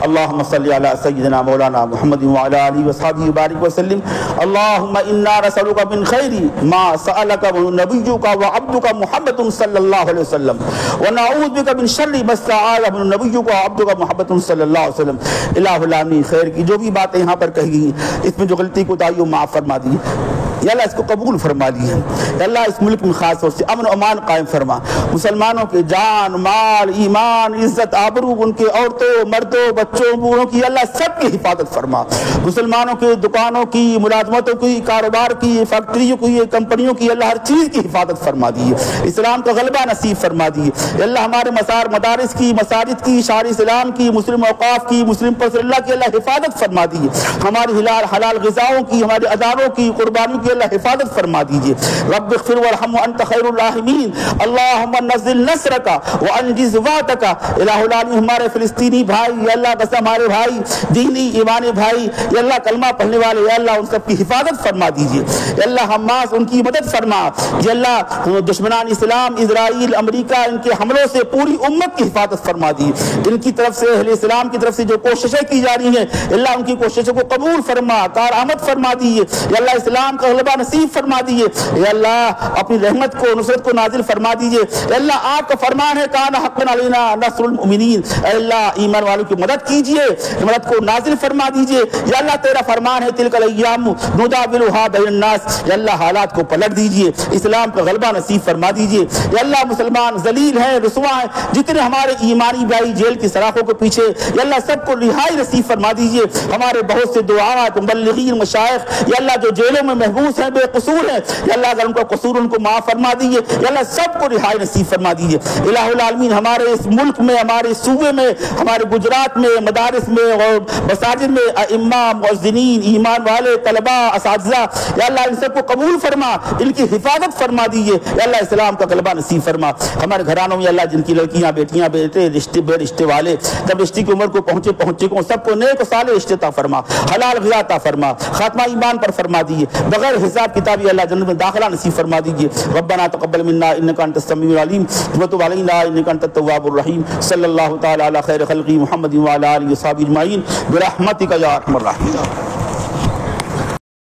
اللهم صل على سيدنا مولانا محمد وعلى آله وصحبه وبارك وسلم. اللهم إنا نسألك من خير ما سألك نبيك وعبدك محمد صلى الله عليه وسلم ونعوذ بك من شر ما استعاذ من نبيك وعبدك محمد صلى الله عليه وسلم. الہ العالمین خیر کی جو بھی باتیں یہاں پر کہی گئی، اس میں جو غلطی کوتاہی ہو معاف فرما دیجیے، یا اللہ اس کو قبول فرما لیے، یا اللہ اس ملک میں خاص طور سے امن و امان قائم فرما، مسلمانوں کے جان مال ایمان عزت آبرو، ان کے عورتوں مردوں بچوں بوڑھوں کی اللہ سب کی حفاظت فرما، مسلمانوں کے دکانوں کی ملازمتوں کی کاروبار کی فیکٹریوں کی کمپنیوں کی اللہ ہر چیز کی حفاظت فرما دیے، اسلام کا غلبہ نصیب فرما دیے، اللہ ہمارے مدارس کی مساجد کی شہر اسلام کی مسلم اوقاف کی مسلم پرسنل اللہ کی اللہ حفاظت فرما دیے، ہماری حلال غذاؤں کی ہمارے اداروں کی قربانیوں کی اللہ حفاظت فرما دیجئے۔ رب اغفر وارحم وانت خیر الراحمین، اللہم نزل نصرک وانجز وعدک۔ الہ العالمین ہمارے فلسطینی بھائی، یا اللہ بس ہمارے بھائی دینی ایمانی بھائی، یا اللہ کلمہ پڑھنے والے، یا اللہ ان سب کی حفاظت فرما دیجئے، یا اللہ حماس ان کی مدد فرما، یا اللہ دشمنان اسلام اسرائیل امریکہ ان کے حملوں سے پوری امت کی حفاظت فرما دیجئے، ان کی طرف سے اہل اسلام کی طرف سے جو کوششیں کی جا رہی ہیں اللہ ان کی کوششوں کو قبول فرما، کارآمد فرما دیجئے، یا اللہ اسلام کا غلبہ نصیب فرما دیجئے، یا اللہ اپنی رحمت کو نصرت کو نازل فرما دیجئے، یا اللہ آپ کا فرمان ہے کان حقا علینا نصر المؤمنین، اے اللہ ایمان والوں کی مدد کیجئے، مدد کو نازل فرما دیجئے، یا اللہ تیرا فرمان ہے تلک الایام نداولها بین الناس، یا اللہ حالات کو پلٹ دیجئے، اسلام کا غلبہ نصیب فرما دیجئے، یا اللہ مسلمان ذلیل ہیں رسوا ہیں، جتنے ہمارے ایمانی بھائی جیل کی سلاخوں کے پیچھے، یا اللہ سب کو رہائی نصیب فرما دیجئے، ہمارے بہت سے دعات مبلغین مشائخ یا اللہ جو جیلوں میں محبوس ہیں بے قصور ہیں، یا اللہ اگر ان کا قصور ان کو معاف فرما دیجئے، یا اللہ سب کو رہائی نصیب فرما دیجئے۔ الہ العالمین ہمارے اس ملک میں، ہمارے صوبے میں، ہمارے گجرات میں مدارس میں اور مساجد میں ائمہ مؤذنین ایمان والے طلباء اساتذہ، یا اللہ ان سب کو قبول فرما، ان کی حفاظت فرما دیجئے، یا اللہ اسلام کا غلبہ نصیب فرما۔ ہمارے گھرانوں میں اللہ جن کی لڑکیاں بیٹیاں بیٹے رشتے بے رشتے والے جب رشتے کی عمر کو پہنچے کو سب کو نیک و صالح رشتے عطا فرما، حلال غذا عطا فرما، خاتمہ ایمان پر فرما دیجئے، بغیر حساب کتابی اللہ جنت میں داخلہ نصیب فرما دیجئے۔ ربنا تقبل منا انک انت السمیع العلیم وتب علینا انک انت التواب الرحیم۔ صلی اللہ تعالی علی خیر خلقی محمد وعلی آلہ وصحبہ اجمعین برحمتک یا ارحم الراحمین۔